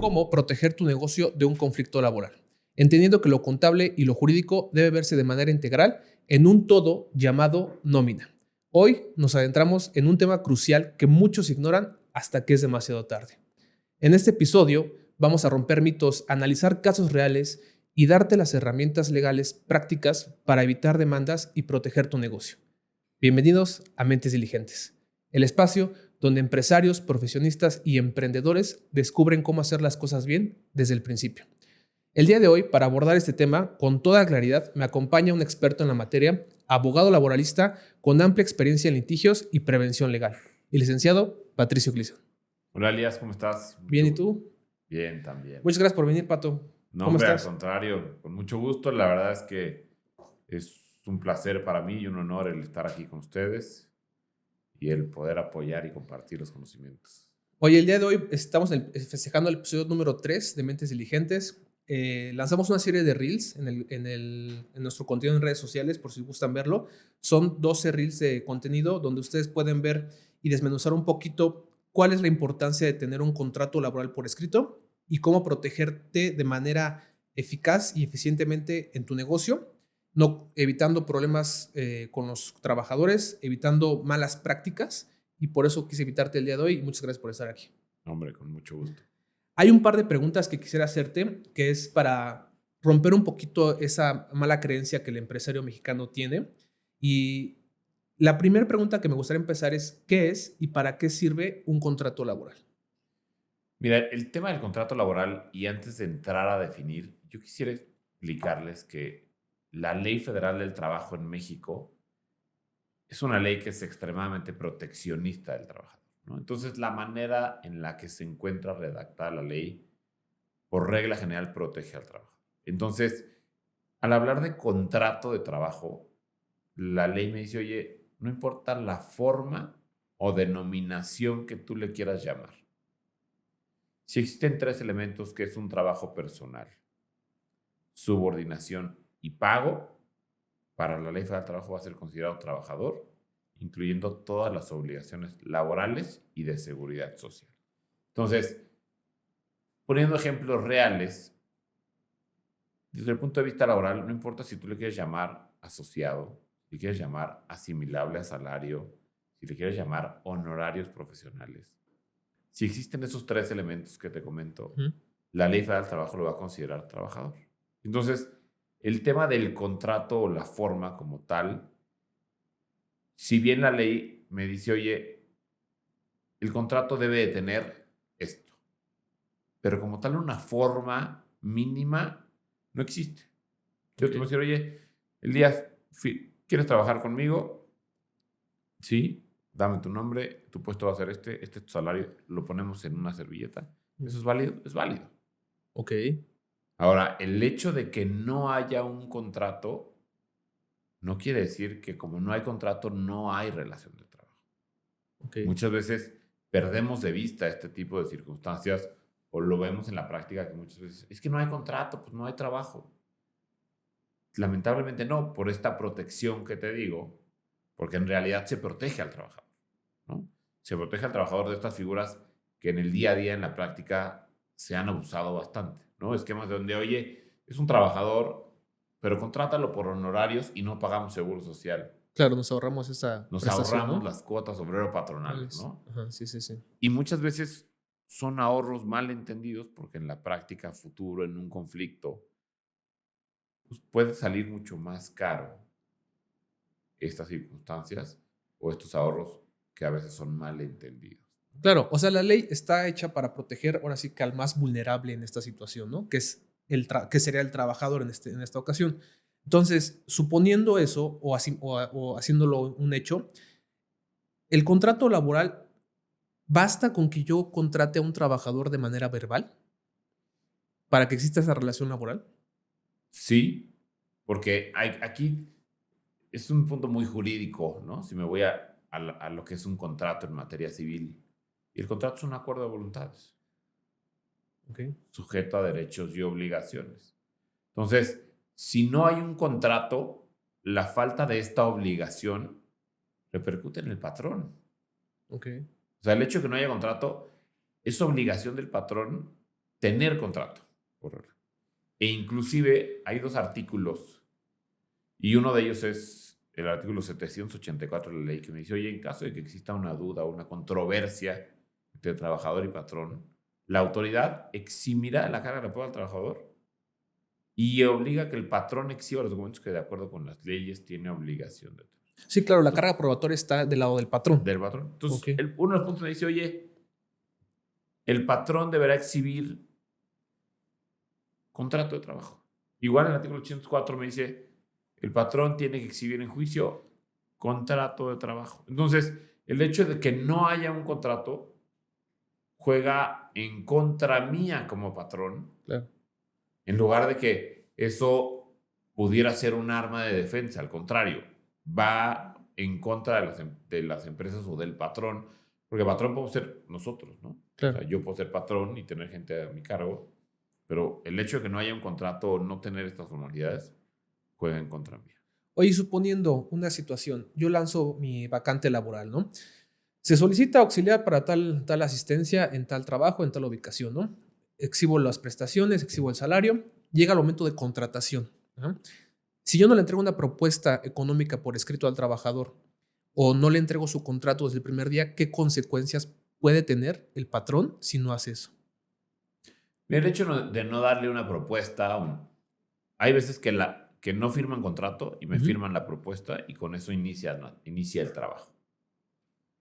cómo proteger tu negocio de un conflicto laboral, entendiendo que lo contable y lo jurídico debe verse de manera integral en un todo llamado nómina. Hoy nos adentramos en un tema crucial que muchos ignoran hasta que es demasiado tarde. En este episodio vamos a romper mitos, analizar casos reales y darte las herramientas legales prácticas para evitar demandas y proteger tu negocio. Bienvenidos a Mentes Diligentes, el espacio donde empresarios, profesionistas y emprendedores descubren cómo hacer las cosas bien desde el principio. El día de hoy, para abordar este tema con toda claridad, me acompaña un experto en la materia, abogado laboralista con amplia experiencia en litigios y prevención legal, el licenciado Patricio Gleason. Hola Elías, ¿cómo estás? Bien, ¿y tú? Bien, también. Muchas gracias por venir, Pato. No, ¿Cómo hombre, al estás? contrario, con mucho gusto. La verdad es que es un placer para mí y un honor el estar aquí con ustedes y el poder apoyar y compartir los conocimientos. Oye, el día de hoy estamos festejando el episodio número 3 de Mentes Diligentes. Lanzamos una serie de reels en nuestro contenido en redes sociales, por si gustan verlo. Son 12 reels de contenido donde ustedes pueden ver y desmenuzar un poquito cuál es la importancia de tener un contrato laboral por escrito y cómo protegerte de manera eficaz y eficientemente en tu negocio, no evitando problemas con los trabajadores, evitando malas prácticas, y por eso quise invitarte el día de hoy y muchas gracias por estar aquí. Hombre, con mucho gusto. Hay un par de preguntas que quisiera hacerte, que es para romper un poquito esa mala creencia que el empresario mexicano tiene. Y la primera pregunta que me gustaría empezar es, ¿qué es y para qué sirve un contrato laboral? Mira, el tema del contrato laboral, y antes de entrar a definir, yo quisiera explicarles que la Ley Federal del Trabajo en México es una ley que es extremadamente proteccionista del trabajador, ¿no? Entonces, la manera en la que se encuentra redactada la ley, por regla general, protege al trabajador. Entonces, al hablar de contrato de trabajo, la ley me dice, oye, no importa la forma o denominación que tú le quieras llamar. Si existen tres elementos que es un trabajo personal, subordinación y pago, para la ley federal del trabajo va a ser considerado trabajador, incluyendo todas las obligaciones laborales y de seguridad social. Entonces, poniendo ejemplos reales, desde el punto de vista laboral, no importa si tú le quieres llamar asociado, si le quieres llamar asimilable a salario, si le quieres llamar honorarios profesionales. Si existen esos tres elementos que te comento, Ujú. la ley federal del trabajo lo va a considerar trabajador. Entonces, el tema del contrato o la forma como tal, si bien la ley me dice, oye, el contrato debe de tener esto, pero como tal una forma mínima no existe. Yo te voy a Ok. decir, oye, Elías, ¿quieres trabajar conmigo? Sí, dame tu nombre, tu puesto va a ser este es tu salario, lo ponemos en una servilleta. ¿Eso es válido? Es válido. Ok. Ahora, el hecho de que no haya un contrato no quiere decir que como no hay contrato no hay relación de trabajo. Ok. Muchas veces perdemos de vista este tipo de circunstancias o lo vemos en la práctica que muchas veces es que no hay contrato, pues no hay trabajo. Lamentablemente no, por esta protección que te digo, porque en realidad se protege al trabajador, ¿no? Se protege al trabajador de estas figuras que en el día a día, en la práctica, se han abusado bastante, ¿no? Esquemas de donde, oye, es un trabajador, pero contrátalo por honorarios y no pagamos seguro social. Claro, nos ahorramos esa Nos prestación, ahorramos ¿no? las cuotas obrero-patronales, ¿no? Ajá, sí, sí, sí. Y muchas veces son ahorros mal entendidos porque en la práctica futuro, en un conflicto, pues puede salir mucho más caro estas circunstancias o estos ahorros que a veces son mal entendidos. Claro, o sea, la ley está hecha para proteger, ahora sí que al más vulnerable en esta situación, ¿no? Que es que sería el trabajador en esta ocasión. Entonces, suponiendo eso o haciéndolo un hecho, el contrato laboral basta con que yo contrate a un trabajador de manera verbal para que exista esa relación laboral. Sí, porque aquí es un punto muy jurídico, ¿no? Si me voy a lo que es un contrato en materia civil. Y el contrato es un acuerdo de voluntades, Ok. sujeto a derechos y obligaciones. Entonces, si no hay un contrato, la falta de esta obligación repercute en el patrón. Ok. O sea, el hecho de que no haya contrato es obligación del patrón tener contrato por regla. E inclusive hay 2 artículos y uno de ellos es el artículo 784 de la ley que me dice, oye, en caso de que exista una duda o una controversia entre trabajador y patrón, la autoridad eximirá la carga de la prueba al trabajador y obliga a que el patrón exhiba los documentos que de acuerdo con las leyes tiene obligación de tener. Sí, claro, la Entonces, carga probatoria está del lado del patrón. del patrón. Entonces, Ok. uno de los puntos me dice, oye, el patrón deberá exhibir contrato de trabajo. Igual el artículo 804 me dice, el patrón tiene que exhibir en juicio contrato de trabajo. Entonces, el hecho de que no haya un contrato juega en contra mía como patrón, Claro. en lugar de que eso pudiera ser un arma de defensa. Al contrario, va en contra de las empresas o del patrón, porque patrón podemos ser nosotros, ¿no? O Claro. sea, yo puedo ser patrón y tener gente a mi cargo, pero el hecho de que no haya un contrato o no tener estas formalidades juega en contra mía. Oye, suponiendo una situación, yo lanzo mi vacante laboral, ¿no? Se solicita auxiliar para tal asistencia en tal trabajo, en tal ubicación, ¿no? Exhibo las prestaciones, exhibo el salario, llega el momento de contratación. ¿Ajá? Si yo no le entrego una propuesta económica por escrito al trabajador o no le entrego su contrato desde el primer día, ¿qué consecuencias puede tener el patrón si no hace eso? El hecho de no darle una propuesta, hay veces que no firman contrato y me Ujú. firman la propuesta y con eso inicia el trabajo,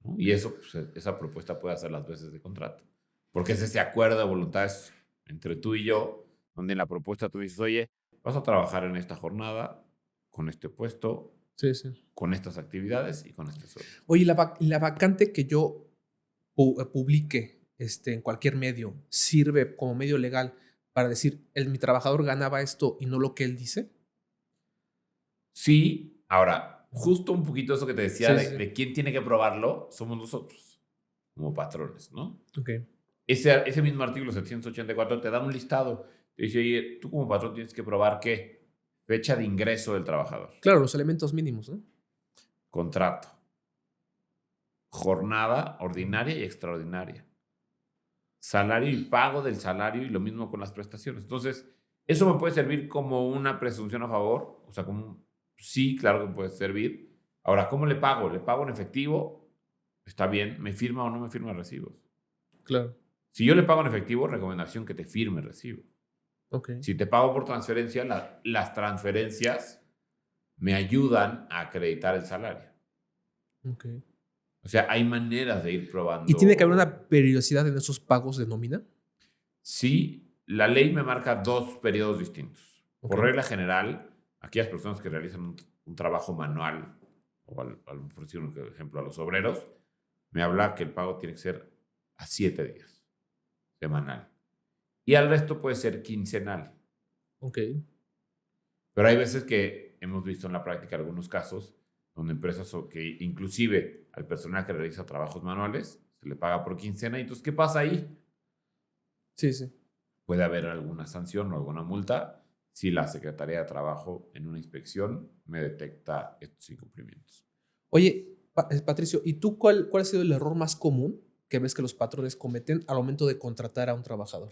¿no? Y eso, pues, esa propuesta puede hacer las veces de contrato. Porque es ese acuerdo de voluntades entre tú y yo, donde en la propuesta tú dices, oye, vas a trabajar en esta jornada, con este puesto, Sí, sí. con estas actividades y con este sueldo. Oye, la vacante que yo publique en cualquier medio sirve como medio legal para decir, mi trabajador ganaba esto y no lo que él dice. Sí, ahora, Ujú. justo un poquito eso que te decía Sí, sí, de sí. quién tiene que probarlo, somos nosotros, como patrones, ¿no? Ok, Ese mismo artículo 784 te da un listado. Te dice, oye, tú como patrón tienes que probar qué fecha de ingreso del trabajador, claro, los elementos mínimos, ¿no? contrato, jornada Ujú. ordinaria y extraordinaria, salario y pago del salario y lo mismo con las prestaciones. Entonces, eso me puede servir como una presunción a favor, o sea, sí, claro que puede servir. Ahora, ¿cómo le pago? ¿Le pago en efectivo? Está bien, ¿me firma o no me firma recibos? Claro, Si yo le pago en efectivo, recomendación que te firme recibo. ok, Si te pago por transferencia, las transferencias me ayudan a acreditar el salario. ok. O sea, hay maneras de ir ¿Y tiene que haber probando. una periodicidad en esos pagos de nómina? Sí, la ley me marca 2 periodos distintos. Ok, Por regla general, aquellas personas que realizan un trabajo manual, o por decir un ejemplo, a los obreros, me habla que el pago tiene que ser a 7 días, semanal. Y al resto puede ser quincenal. ok. Pero hay veces que hemos visto en la práctica algunos casos donde empresas o que inclusive al personal que realiza trabajos manuales se le paga por quincena. Y entonces, ¿qué pasa ahí? Sí, sí. Puede haber alguna sanción o alguna multa si la Secretaría de Trabajo en una inspección me detecta estos incumplimientos. Oye, Patricio, ¿y tú cuál ha sido el error más común que ves que los patrones cometen al momento de contratar a un trabajador?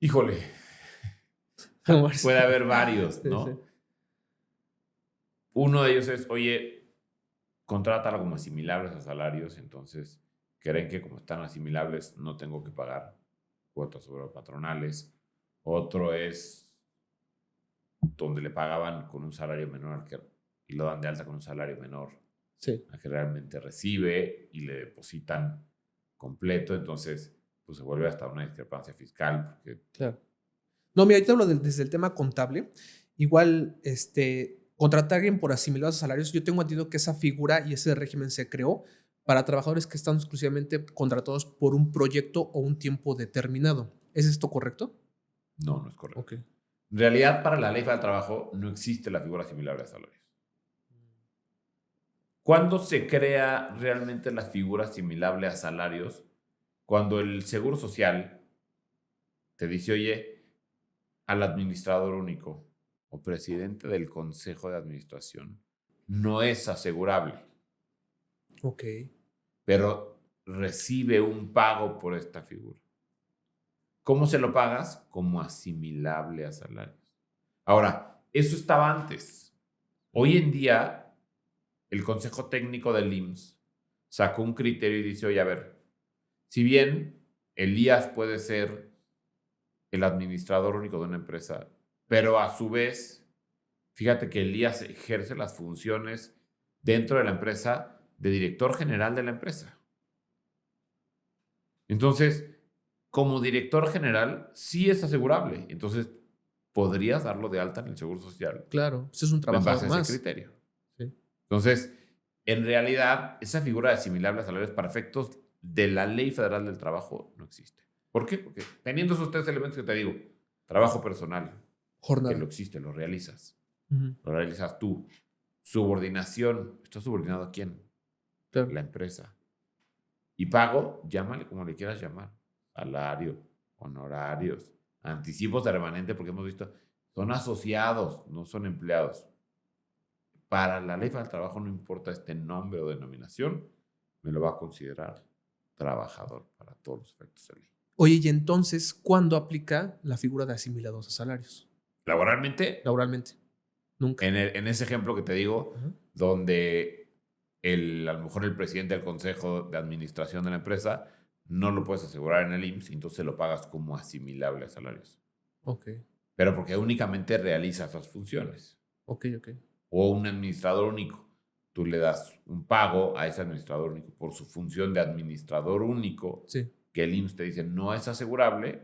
Híjole, Vamos. puede haber varios, Sí, sí. ¿no? Uno de ellos es, oye, contrátalo como asimilables a salarios, entonces creen que como están asimilables no tengo que pagar cuotas sobre patronales. Otro es donde le pagaban con un salario menor y lo dan de alta con un salario menor Sí, a que realmente recibe y le depositan completo, entonces pues se vuelve hasta una discrepancia fiscal porque claro. No, mira, yo te hablo desde el tema contable. Igual, contratar a alguien por asimilados a salarios, yo tengo entendido que esa figura y ese régimen se creó para trabajadores que están exclusivamente contratados por un proyecto o un tiempo determinado. ¿Es esto correcto? no es Ok. correcto. En realidad, para la ley del trabajo no existe la figura asimilable a salarios. ¿Cuándo se crea realmente la figura asimilable a salarios? Cuando el Seguro Social te dice, oye, al administrador único o presidente del consejo de administración no es asegurable, Ok. pero recibe un pago por esta figura. ¿Cómo se lo pagas? Como asimilable a salarios. Ahora, eso estaba antes. Hoy en día, el Consejo Técnico del IMSS sacó un criterio y dice, oye, a ver, si bien Elías puede ser el administrador único de una empresa, pero a su vez, fíjate que Elías ejerce las funciones dentro de la empresa de director general de la empresa. Entonces, como director general, sí es asegurable. Entonces, podrías darlo de alta en el Seguro Social Claro, ese es un en trabajador base a ese más. criterio. Sí. Entonces, en realidad, esa figura de asimilable a salarios para efectos de la Ley Federal del Trabajo no existe. ¿Por qué? Porque teniendo esos tres elementos que te digo, trabajo personal, que Jornada. lo existe, lo realizas. Ujú. Lo realizas tú. Subordinación, ¿estás subordinado a quién? Claro. La empresa. Y pago, llámale como le quieras llamar. Salario, honorarios, anticipos de remanente, porque hemos visto, son asociados, no son empleados. Para la ley del trabajo no importa este nombre o denominación, me lo va a considerar trabajador para todos los efectos de ley. Oye, y entonces, ¿cuándo aplica la figura de asimilados a salarios? Laboralmente, Laboralmente. Nunca. en ese ejemplo que te digo, Ajá. donde a lo mejor el presidente del consejo de administración de la empresa no lo puedes asegurar en el IMSS, entonces lo pagas como asimilable a salarios. Ok, Pero porque únicamente realiza esas funciones. ok. O un administrador único. Tú le das un pago a ese administrador único por su función de administrador único, Sí. que el IMSS te dice no es asegurable.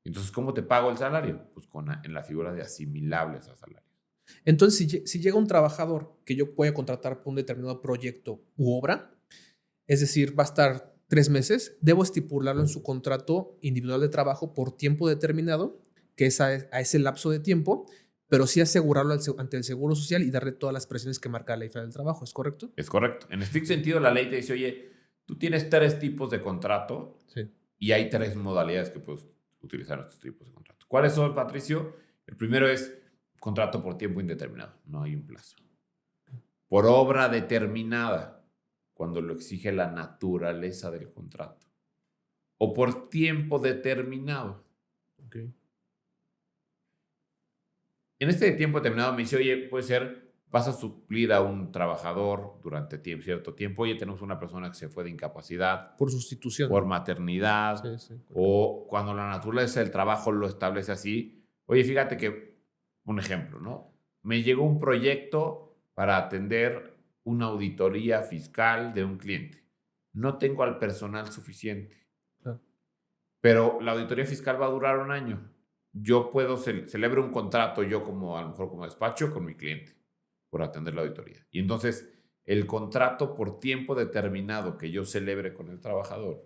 Entonces, ¿cómo te pago el salario? Pues en la figura de asimilables a salarios. Entonces, si llega un trabajador que yo voy a contratar por un determinado proyecto u obra, es decir, va a estar 3 meses, debo estipularlo en su contrato individual de trabajo por tiempo determinado, que es a ese lapso de tiempo, pero sí asegurarlo ante el Seguro Social y darle todas las presiones que marca la ley federal del trabajo, ¿es correcto? Es correcto. En estricto sentido, la ley te dice, oye, tú tienes 3 tipos de contrato Sí. y hay 3 modalidades que puedes utilizar en estos tipos de contrato. ¿Cuáles son, Patricio? El primero es contrato por tiempo indeterminado, no hay un plazo. Por obra determinada, cuando lo exige la naturaleza del contrato. O por tiempo determinado. Ok. En este tiempo determinado me dice, oye, puede ser, vas a suplir a un trabajador durante cierto tiempo. Oye, tenemos una persona que se fue de incapacidad Por sustitución. por maternidad, Sí. o cuando la naturaleza del trabajo lo establece así. Oye, fíjate que, un ejemplo, ¿no? Me llegó un proyecto para atender una auditoría fiscal de un cliente. No tengo al personal suficiente, Claro. pero la auditoría fiscal va a durar un año. Yo puedo celebrar un contrato, yo como a lo mejor como despacho, con mi cliente por atender la auditoría. Y entonces, el contrato por tiempo determinado que yo celebre con el trabajador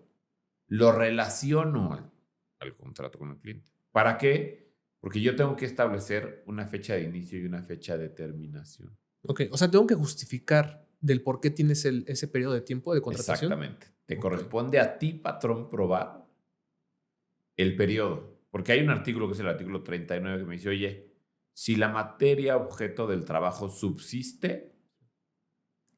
lo relaciono al contrato con el cliente. ¿Para qué? Porque yo tengo que establecer una fecha de inicio y una fecha de terminación. Ok, o sea, tengo que justificar del por qué tienes ese periodo de tiempo de contratación. Exactamente. Te Ok. corresponde a ti, patrón, probar el periodo. Porque hay un artículo que es el artículo 39 que me dice, oye, si la materia objeto del trabajo subsiste,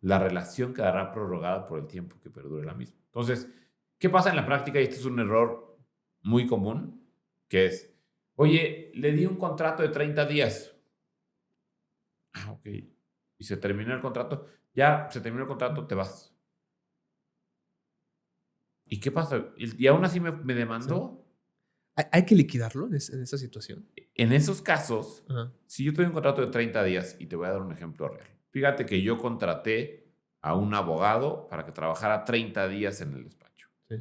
la relación quedará prorrogada por el tiempo que perdure la misma. Entonces, ¿qué pasa en la práctica? Y este es un error muy común, que es, oye, le di un contrato de 30 días. Ah, ok. Y se terminó el contrato. Ya se terminó el contrato, te vas. ¿Y qué pasa? Y aún así me Sí. demandó. ¿Hay que liquidarlo en esa situación? En esos casos, Ajá. si yo tengo un contrato de 30 días, y te voy a dar un ejemplo real. Fíjate que yo contraté a un abogado para que trabajara 30 días en el despacho. Sí.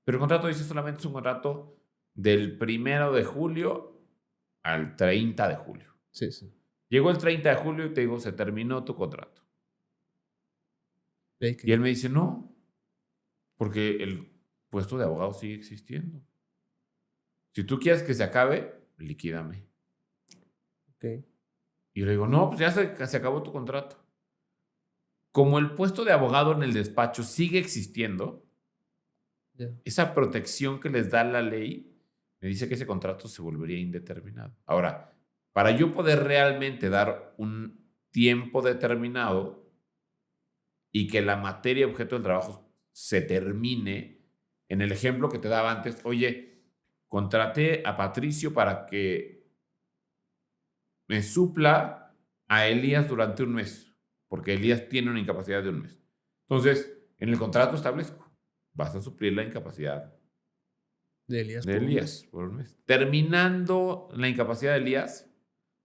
Pero el contrato dice solamente es un contrato del 1 de julio al 30 de julio. Sí. Llegó el 30 de julio y te digo, se terminó tu contrato. Y él me dice, no, porque el puesto de abogado sigue existiendo. Si tú quieres que se acabe, liquídame. Ok. Y le digo, no, pues ya se acabó tu contrato. Como el puesto de abogado en el despacho sigue existiendo, Ya. esa protección que les da la ley me dice que ese contrato se volvería indeterminado. Ahora, para yo poder realmente dar un tiempo determinado y que la materia objeto del trabajo se termine, en el ejemplo que te daba antes, oye, contraté a Patricio para que me supla a Elías durante un mes, porque Elías tiene una incapacidad de un mes. Entonces, en el contrato establezco, vas a suplir la incapacidad De Elías de por un Elías mes. por un mes. Terminando la incapacidad de Elías,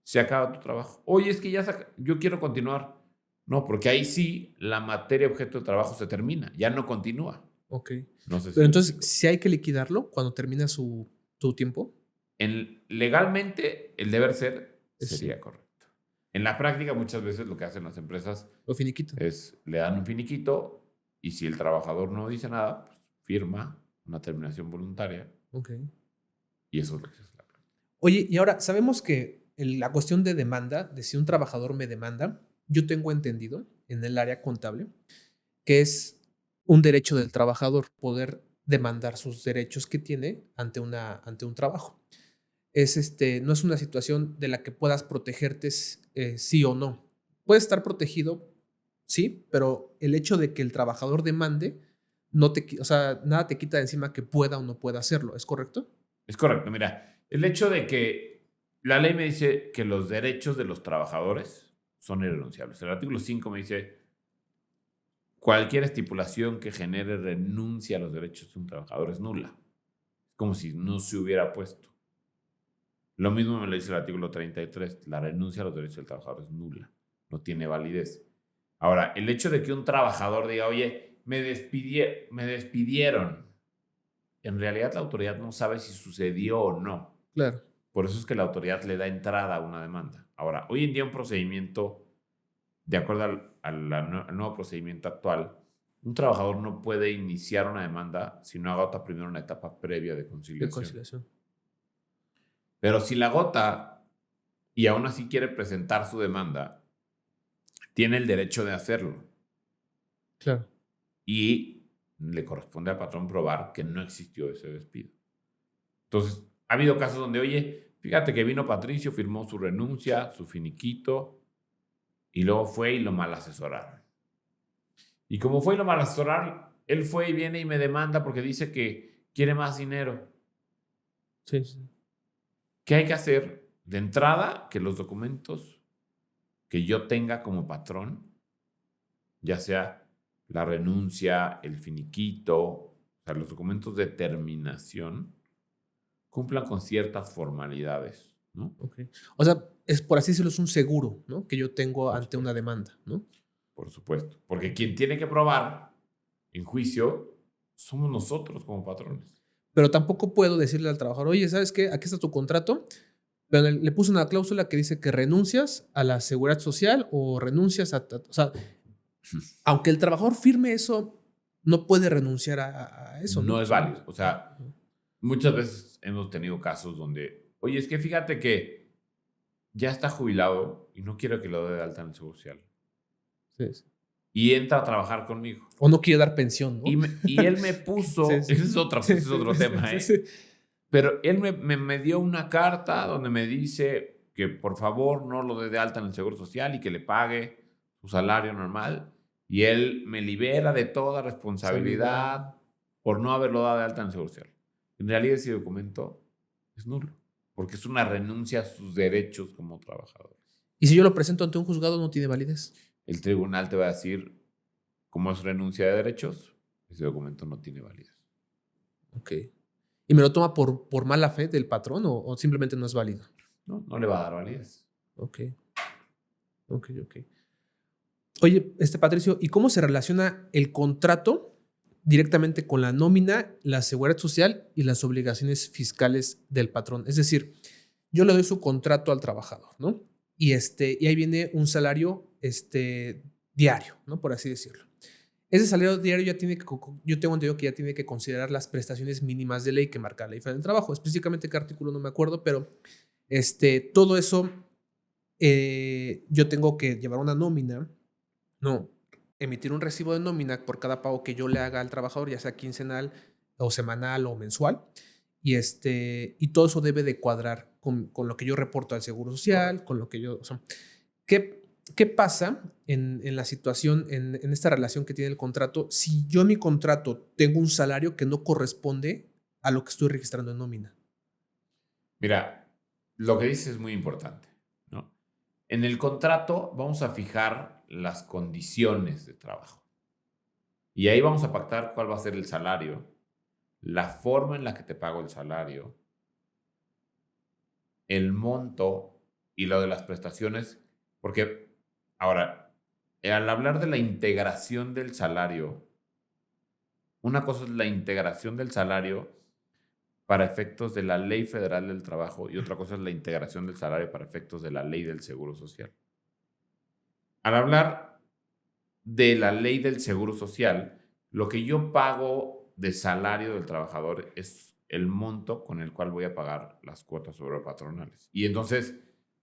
se acaba tu trabajo. Oye, es que yo quiero continuar. No, porque ahí sí la materia objeto de trabajo se termina, ya no continúa. Ok. No sé si Pero me entonces, explico. si hay que liquidarlo cuando termina tu tiempo, Legalmente, el deber ser es sí, sería correcto. En la práctica, muchas veces lo que hacen las empresas lo finiquitan. es le dan un finiquito y si el trabajador no dice nada, pues firma una terminación voluntaria Ok. y eso es lo que se hace en la práctica. Oye, y ahora sabemos que la cuestión de demanda, de si un trabajador me demanda, yo tengo entendido en el área contable que es un derecho del trabajador poder demandar sus derechos que tiene ante un trabajo. No es una situación de la que puedas protegerte sí o no. Puedes estar protegido, sí, pero el hecho de que el trabajador demande, o sea, nada te quita de encima que pueda o no pueda hacerlo, ¿es correcto? Es correcto, mira, el hecho de que la ley me dice que los derechos de los trabajadores son irrenunciables. El artículo 5 me dice cualquier estipulación que genere renuncia a los derechos de un trabajador es nula. Es como si no se hubiera puesto. Lo mismo me lo dice el artículo 33. La renuncia a los derechos del trabajador es nula. No tiene validez. Ahora, el hecho de que un trabajador diga, oye, me despidieron. En realidad la autoridad no sabe si sucedió o no. Claro. Por eso es que la autoridad le da entrada a una demanda. Ahora, hoy en día un procedimiento, de acuerdo al nuevo procedimiento actual, un trabajador no puede iniciar una demanda si no agota primero una etapa previa de De conciliación. conciliación. Pero si la agota y aún así quiere presentar su demanda, tiene el derecho de hacerlo Claro. y le corresponde al patrón probar que no existió ese despido. Entonces, ha habido casos donde, oye, fíjate que vino Patricio, firmó su renuncia, su finiquito, y luego fue y lo mal asesoraron. Y como fue y lo mal asesoraron, él fue y viene y me demanda porque dice que quiere más dinero. Sí, sí. ¿Qué hay que hacer? De entrada, que los documentos que yo tenga como patrón, ya sea la renuncia, el finiquito, o sea, los documentos de terminación, cumplan con ciertas formalidades, ¿no? Ok. O sea, es por así decirlo, es un seguro, ¿no? Que yo tengo Por ante una supuesto, demanda, ¿no? por supuesto. Porque quien tiene que probar en juicio somos nosotros como patrones. Pero tampoco puedo decirle al trabajador, oye, ¿sabes qué? Aquí está tu contrato, pero le puse una cláusula que dice que renuncias a la seguridad social o renuncias o sea, aunque el trabajador firme eso, no puede renunciar a eso, ¿no? No O es sea, válido. O sea, muchas veces hemos tenido casos donde, oye, es que fíjate que ya está jubilado y no quiero que lo dé de alta en el Seguro Social. sí, sí. Y entra a trabajar conmigo. O no quiere dar pensión, ¿no? Y él me Sí, puso, sí. ese Sí, es otro sí, tema, sí, ¿eh? sí. Pero él me dio una carta donde me dice que por favor no lo dé de alta en el Seguro Social y que le pague su salario normal. Y él me libera de toda Salvedad. responsabilidad por no haberlo dado de alta en el Seguro Social. En realidad ese documento es nulo, porque es una renuncia a sus derechos como trabajador. Y si yo lo presento ante un juzgado, no tiene validez. El tribunal te va a decir, como es renuncia de derechos, ese documento no tiene validez. Ok. ¿Y me lo toma por mala fe del patrón o simplemente no es válido? No, no le va a dar validez. Ok, ok, ok. Oye, Patricio, ¿y cómo se relaciona el contrato directamente con la nómina, la seguridad social y las obligaciones fiscales del patrón? Es decir, yo le doy su contrato al trabajador, ¿no? Y ahí viene un salario diario, ¿no? Por así decirlo. Ese salario diario ya tiene que, yo tengo entendido que ya tiene que considerar las prestaciones mínimas de ley que marca la ley federal del trabajo. Específicamente qué artículo no me acuerdo, pero todo eso yo tengo que llevar una nómina, no, emitir un recibo de nómina por cada pago que yo le haga al trabajador, ya sea quincenal o semanal o mensual. Y todo eso debe de cuadrar con lo que yo reporto al Seguro Social, Correcto. con lo que yo... O sea, ¿qué pasa en la situación, en esta relación que tiene el contrato, si yo en mi contrato tengo un salario que no corresponde a lo que estoy registrando en nómina? Mira, lo que dices es muy importante, ¿no? En el contrato vamos a fijar las condiciones de trabajo y ahí vamos a pactar cuál va a ser el salario, la forma en la que te pago el salario, el monto y lo de las prestaciones, porque ahora, al hablar de la integración del salario, una cosa es la integración del salario para efectos de la Ley Federal del Trabajo y otra cosa es la integración del salario para efectos de la Ley del Seguro Social. Al hablar de la Ley del Seguro Social, lo que yo pago de salario del trabajador es el monto con el cual voy a pagar las cuotas patronales. Y entonces,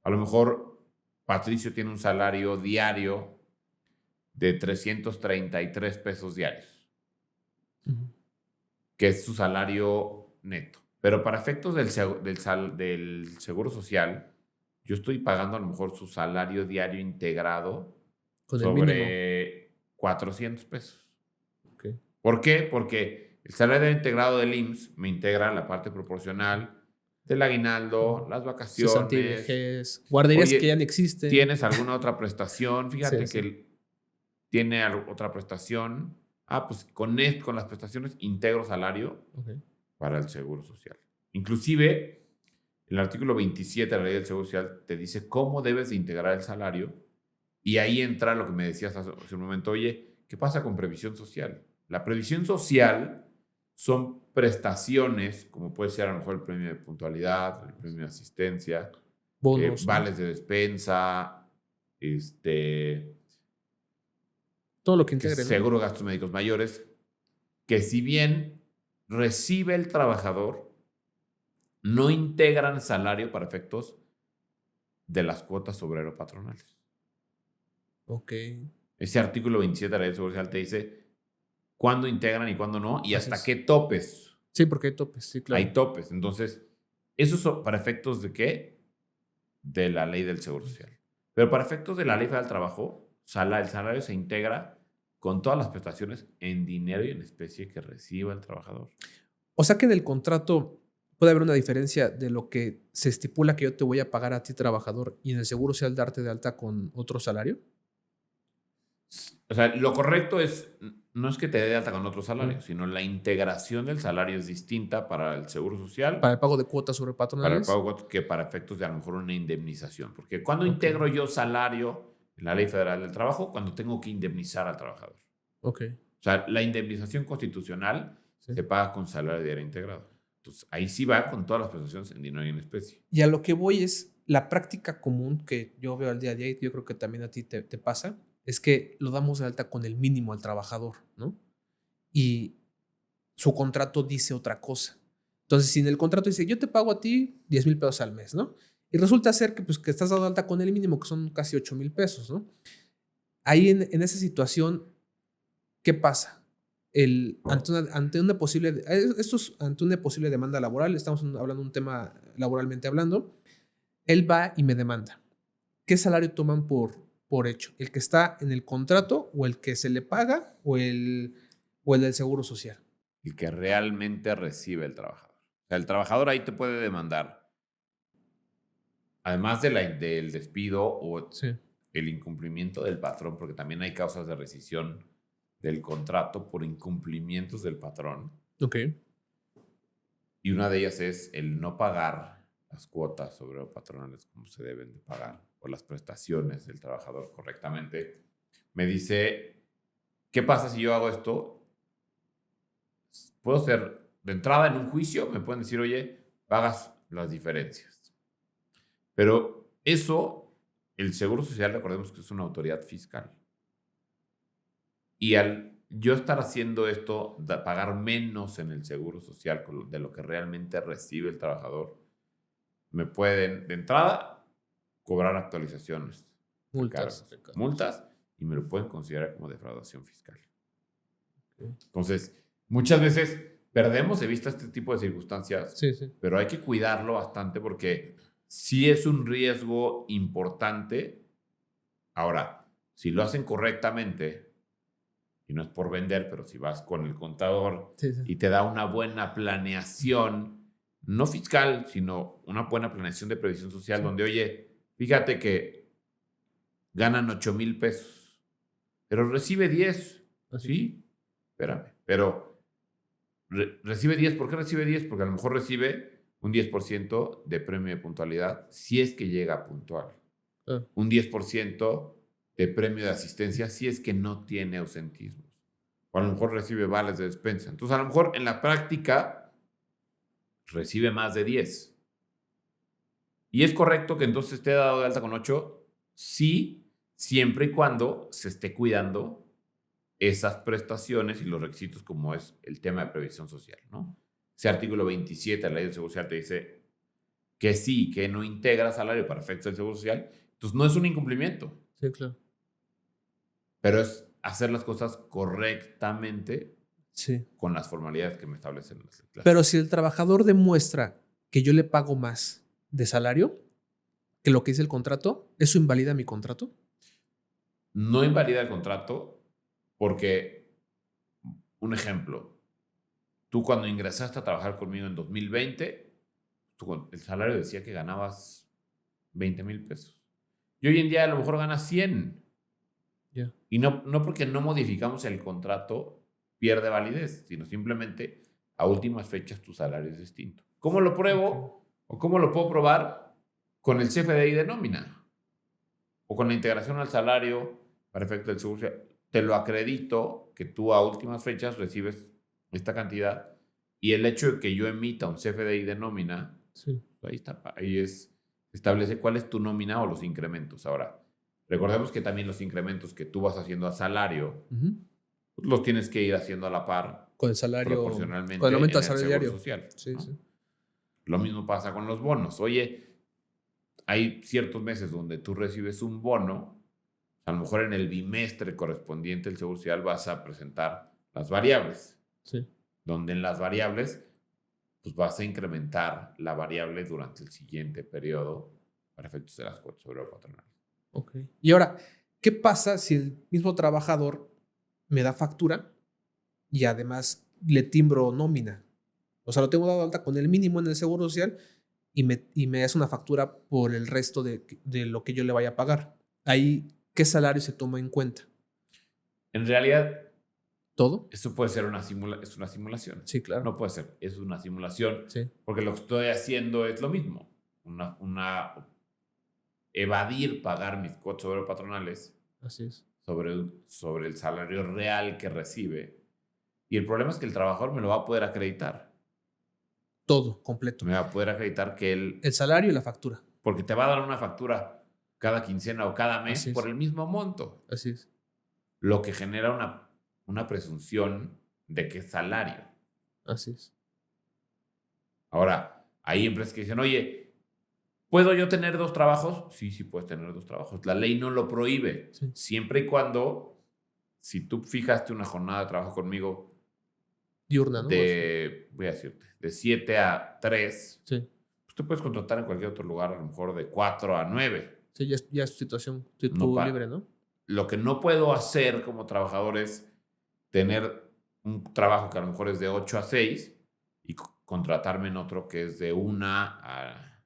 a lo mejor Patricio tiene un salario diario de 333 pesos diarios, Ujú. que es su salario neto. Pero para efectos del Seguro Social, yo estoy pagando a lo mejor su salario diario integrado Con el mínimo. sobre 400 pesos. Ok. ¿Por qué? Porque el salario integrado del IMSS me integra la parte proporcional del aguinaldo, las Cesantía y vacaciones. vejez, guarderías que ya no Oye, existen. ¿tienes alguna otra prestación? Sí, Fíjate que sí. tiene otra prestación. Ah, pues con las prestaciones integro salario Ok. para el Seguro Social. Inclusive, el artículo 27 de la Ley del Seguro Social te dice cómo debes de integrar el salario y ahí entra lo que me decías hace un momento, oye, ¿qué pasa con previsión social? La previsión social son prestaciones, como puede ser a lo mejor el premio de puntualidad, el premio de asistencia, Bonos, ¿no? vales de despensa, este, Todo lo que que integre, ¿no? seguro de gastos médicos mayores, que si bien recibe el trabajador, no integran salario para efectos de las cuotas obrero-patronales. Ok. Ese artículo 27 de la Ley de Seguro Social te dice cuándo integran y cuándo no, y Así hasta es. qué topes. Sí, porque hay topes, sí, claro. Hay topes. Entonces, eso es para efectos de qué? De la ley del Seguro Social. Pero para efectos de la ley federal del trabajo, el salario se integra con todas las prestaciones en dinero y en especie que reciba el trabajador. O sea que en el contrato puede haber una diferencia de lo que se estipula que yo te voy a pagar a ti, trabajador, y en el seguro social darte de alta con otro salario. O sea, lo correcto no es que te dé de alta con otro Mm. salario, sino la integración del salario es distinta para el Seguro Social, Para el pago de cuotas sobre para el patronales. pago que para efectos de a lo mejor una indemnización. Porque cuando Ok, integro yo salario en la Ley Federal del Trabajo, cuando tengo que indemnizar al trabajador. ok, O sea, la indemnización constitucional sí. se paga con salario diario integrado. Entonces, ahí sí va con todas las prestaciones en dinero y en especie. Y a lo que voy es la práctica común que yo veo al día a día, y yo creo que también a ti te pasa, es que lo damos de alta con el mínimo al trabajador, ¿no? Y su contrato dice otra cosa. Entonces, si en el contrato dice, yo te pago a ti 10,000 pesos al mes, ¿no? Y resulta ser que, pues, que estás dado de alta con el mínimo, que son casi 8,000 pesos, ¿no? Ahí en esa situación, ¿qué pasa? Ante una posible, esto es ante una posible demanda laboral, estamos hablando de un tema laboralmente hablando, él va y me demanda. ¿Qué salario toman por hecho? ¿El que está en el contrato o el que se le paga o el del seguro social? El que realmente recibe el trabajador. O sea, el trabajador ahí te puede demandar, además del despido o Sí. el incumplimiento del patrón, porque también hay causas de rescisión del contrato por incumplimientos del patrón. Ok. Y una de ellas es el no pagar las cuotas sobre patronales como se deben de pagar o las prestaciones del trabajador correctamente. Me dice, ¿qué pasa si yo hago esto? Puedo ser de entrada en un juicio, me pueden decir, oye, pagas las diferencias. Pero eso, el Seguro Social, recordemos que es una autoridad fiscal. Y al yo estar haciendo esto, pagar menos en el Seguro Social de lo que realmente recibe el trabajador, me pueden, de entrada, cobrar actualizaciones de Multas, cargos, recargos. multas, y me lo pueden considerar como defraudación fiscal. Ok. Entonces, muchas veces perdemos de vista este tipo de circunstancias, Sí, sí. pero hay que cuidarlo bastante porque sí es un riesgo importante. Ahora, si lo hacen correctamente, y no es por vender, pero si vas con el contador Sí, sí. y te da una buena planeación no fiscal, sino una buena planeación de previsión social, Sí. donde, oye, fíjate que ganan 8,000 pesos, pero recibe 10. Así es. Sí, espérame, pero recibe 10. ¿Por qué recibe 10? Porque a lo mejor recibe un 10% de premio de puntualidad si es que llega puntual. Claro. Un 10% de premio de asistencia si es que no tiene ausentismos. O a lo mejor recibe vales de despensa. Entonces, a lo mejor en la práctica recibe más de 10. ¿Y es correcto que entonces esté dado de alta con 8? Sí, siempre y cuando se esté cuidando esas prestaciones y los requisitos, como es el tema de previsión social, ¿no? Ese artículo 27 de la Ley del Seguro Social te dice que sí, que no integra salario para efectos del Seguro Social. Entonces, no es un incumplimiento, Sí, claro. pero es hacer las cosas correctamente Sí. con las formalidades que me establecen las clases. Pero si el trabajador demuestra que yo le pago más de salario que lo que dice el contrato, ¿eso invalida mi contrato? No invalida el contrato porque, un ejemplo, tú cuando ingresaste a trabajar conmigo en 2020, el salario decía que ganabas 20,000 pesos. Y hoy en día a lo mejor ganas 100. Ya. Y no porque no modificamos el contrato pierde validez, sino simplemente a últimas fechas tu salario es distinto. ¿Cómo lo pruebo? ¿O cómo lo puedo probar? Con el CFDI de nómina. O con la integración al salario para efecto del seguro social. Te lo acredito que tú a últimas fechas recibes esta cantidad. Y el hecho de que yo emita un CFDI de nómina, Sí. ahí está, establece cuál es tu nómina o los incrementos. Ahora, recordemos que también los incrementos que tú vas haciendo a salario, Ujú. los tienes que ir haciendo a la par Con el salario, proporcionalmente con el aumento en del el salario seguro diario. social, Sí, ¿no? sí. Lo mismo pasa con los bonos. Oye, hay ciertos meses donde tú recibes un bono, a lo mejor en el bimestre correspondiente al seguro social vas a presentar las variables, Sí. donde en las variables pues vas a incrementar la variable durante el siguiente periodo para efectos de las cuotas obrero patronales. Ok. Y ahora, ¿qué pasa si el mismo trabajador me da factura y además le timbro nómina? O sea, lo tengo dado de alta con el mínimo en el seguro social y me hace una factura por el resto de lo que yo le vaya a pagar. Ahí, ¿qué salario se toma en cuenta? En realidad, ¿Todo? esto puede ser es una simulación. Sí, claro. No puede ser, es una simulación, Sí, porque lo que estoy haciendo es lo mismo. Evadir pagar mis cuotas obrero patronales así es. sobre el salario real que recibe. Y el problema es que el trabajador me lo va a poder acreditar. Todo, completo. Me va a poder acreditar que El salario y la factura. porque te va a dar una factura cada quincena o cada mes Así por es. el mismo monto, Así es. lo que genera una presunción de que es salario. Así es. Ahora, hay empresas que dicen, oye, ¿puedo yo tener 2 trabajos? Sí, sí puedes tener 2 trabajos. La ley no lo prohíbe, Sí. siempre y cuando, si tú fijaste una jornada de trabajo conmigo Diurna, ¿no? voy a decirte, de 7 a 3, Sí. pues te puedes contratar en cualquier otro lugar, a lo mejor de 4 a 9. Sí, ya es tu situación, No tú libre, ¿no? Lo que no puedo hacer como trabajador es tener un trabajo que a lo mejor es de 8 a 6 y contratarme en otro que es de 1 a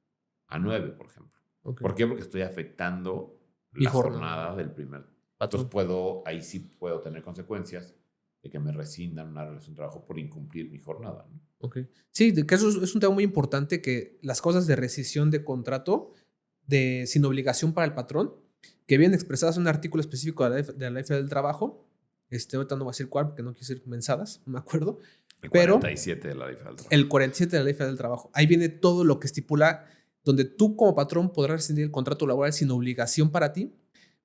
9, por ejemplo. Ok. ¿Por qué? Porque estoy afectando Mi la jornada. jornada del primer. Patrón. Entonces ahí sí puedo tener consecuencias de que me rescindan una relación de trabajo por incumplir mi jornada, ¿no? Ok. Sí, de que eso es un tema muy importante, que las cosas de rescisión de contrato sin obligación para el patrón, que vienen expresadas en un artículo específico de la Ley Federal del Trabajo. Ahorita no voy a decir cuál porque no quiero decir mensadas, no me acuerdo. El Pero 47 de la Ley Federal del Trabajo. el 47 de la Ley Federal del Trabajo. Ahí viene todo lo que estipula, donde tú como patrón podrás rescindir el contrato laboral sin obligación para ti,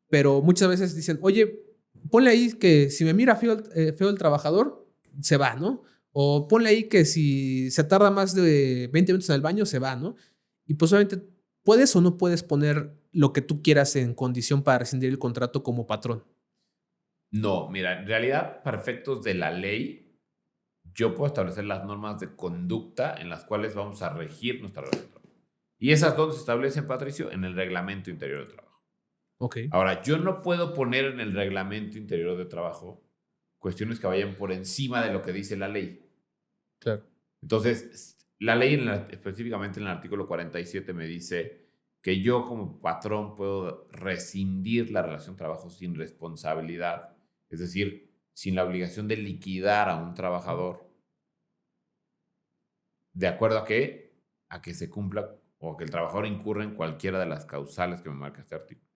pero muchas veces dicen, oye, ponle ahí que si me mira feo el trabajador, se va, ¿no? O ponle ahí que si se tarda más de 20 minutos en el baño, se va, ¿no? Y pues obviamente, ¿puedes o no puedes poner lo que tú quieras en condición para rescindir el contrato como patrón? No, mira, en realidad, para efectos de la ley, yo puedo establecer las normas de conducta en las cuales vamos a regir nuestra relación de trabajo. Y esas dos se establecen, Patricio, en el reglamento interior de trabajo. Ok. Ahora, yo no puedo poner en el reglamento interior de trabajo cuestiones que vayan por encima de lo que dice la ley. Claro. Entonces, la ley específicamente en el artículo 47 me dice que yo como patrón puedo rescindir la relación de trabajo sin responsabilidad, es decir, sin la obligación de liquidar a un trabajador. ¿De acuerdo a qué? A que se cumpla o que el trabajador incurra en cualquiera de las causales que me marca este artículo.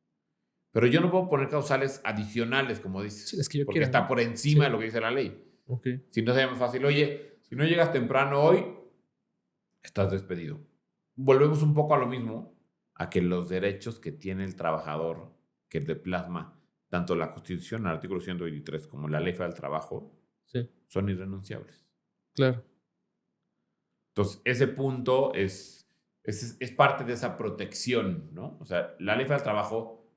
Pero yo no puedo poner causales adicionales, como dices, Sí, es que yo porque quiera, está ¿no? por encima Sí. de lo que dice la ley. Ok. Si no sería más fácil, oye, si no llegas temprano hoy, estás despedido. Volvemos un poco a lo mismo, a que los derechos que tiene el trabajador, que le plasma tanto la Constitución, el artículo 123, como la Ley Federal del Trabajo, Sí, son irrenunciables. claro. Entonces, ese punto es parte de esa protección, ¿no? O sea, la Ley Federal del Trabajo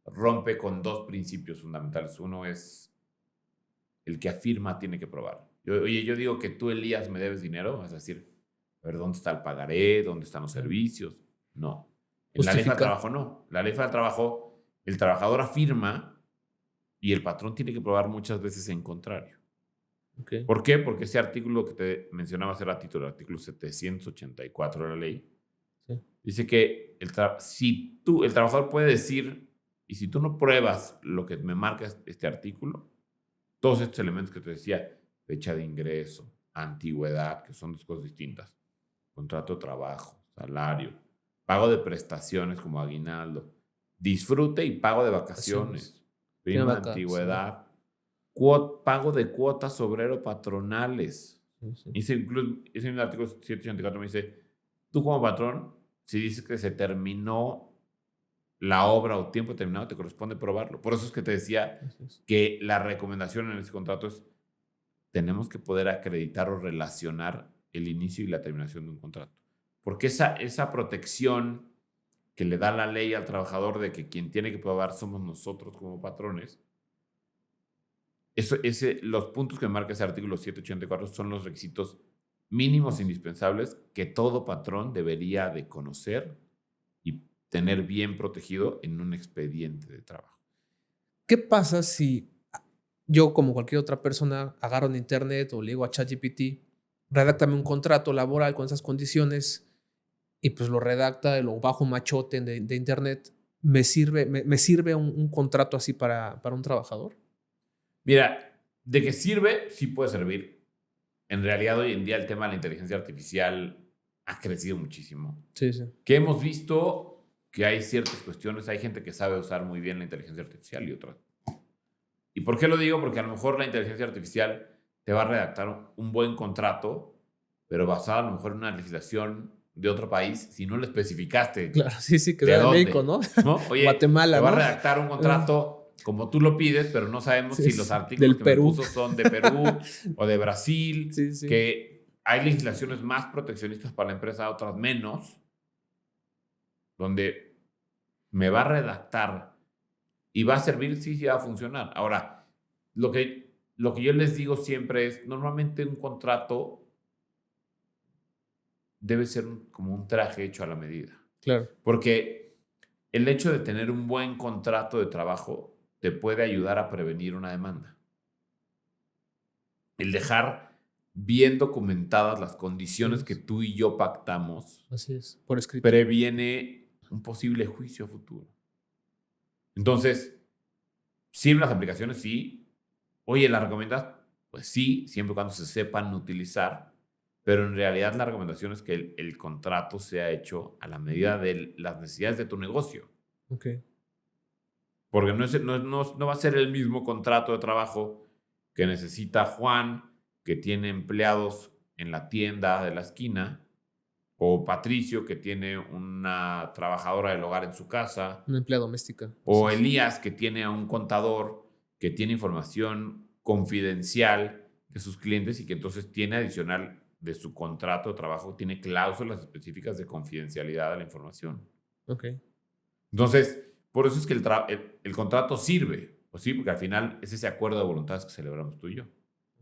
rompe con dos principios fundamentales. Uno es el que afirma tiene que probar. Oye, yo digo que tú, Elías, me debes dinero, es decir, a ver, ¿dónde está el pagaré? ¿Dónde están los servicios? No. En la Ley Federal del Justificar. Trabajo no. La Ley Federal del Trabajo, el trabajador afirma y el patrón tiene que probar muchas veces en contrario. Okay. ¿Por qué? Porque ese artículo que te mencionaba hace ratito, el artículo 784 de la ley, Sí. dice que el trabajador puede decir, y si tú no pruebas lo que me marca este artículo, todos estos elementos que te decía, fecha de ingreso, antigüedad, que son dos cosas distintas, contrato de trabajo, salario, pago de prestaciones como aguinaldo, disfrute y pago de vacaciones, prima de antigüedad, pago de cuotas obrero-patronales. Sí. Ese mismo artículo 784 me dice, tú como patrón, si dices que se terminó la obra o tiempo determinado, te corresponde probarlo. Por eso es que te decía que la recomendación en ese contrato es, tenemos que poder acreditar o relacionar el inicio y la terminación de un contrato. Porque esa protección que le da la ley al trabajador de que quien tiene que probar somos nosotros como patrones, los puntos que marca ese artículo 784 son los requisitos mínimos indispensables que todo patrón debería de conocer y tener bien protegido en un expediente de trabajo. ¿Qué pasa si yo, como cualquier otra persona, agarro en internet o le digo a ChatGPT, redáctame un contrato laboral con esas condiciones y pues lo redacta, lo bajo un machote de internet? ¿Me sirve un contrato así para un trabajador? Mira, de que sirve, sí puede servir. En realidad, hoy en día el tema de la inteligencia artificial ha crecido muchísimo. Sí, sí. Que hemos visto que hay ciertas cuestiones, hay gente que sabe usar muy bien la inteligencia artificial y otras. ¿Y por qué lo digo? Porque a lo mejor la inteligencia artificial te va a redactar un buen contrato, pero basado a lo mejor en una legislación de otro país, si no lo especificaste. Claro, sí, que ¿De sea de dónde? México, ¿no? ¿No? Oye, Guatemala, te va a ¿no? redactar un contrato como tú lo pides, pero no sabemos si los artículos del que Perú. me puso son de Perú o de Brasil, Sí. que hay legislaciones más proteccionistas para la empresa, otras menos, donde me va a redactar y va a servir, sí va a funcionar. Ahora, lo que yo les digo siempre es, normalmente un contrato debe ser como un traje hecho a la medida. Claro. Porque el hecho de tener un buen contrato de trabajo te puede ayudar a prevenir una demanda. El dejar bien documentadas las condiciones que tú y yo pactamos, así es, por escrito, previene un posible juicio futuro. Entonces, ¿sirven las aplicaciones? Sí. Oye, ¿las recomiendas? Pues sí, siempre y cuando se sepan utilizar. Pero en realidad la recomendación es que el contrato sea hecho a la medida de las necesidades de tu negocio. Ok. Porque no va a ser el mismo contrato de trabajo que necesita Juan, que tiene empleados en la tienda de la esquina, o Patricio, que tiene una trabajadora del hogar en su casa, Una empleada doméstica. o Elías, que tiene a un contador que tiene información confidencial de sus clientes y que entonces tiene adicional de su contrato de trabajo, tiene cláusulas específicas de confidencialidad de la información. Ok. Entonces, por eso es que el contrato sirve, pues sí, porque al final es ese acuerdo de voluntades que celebramos tú y yo.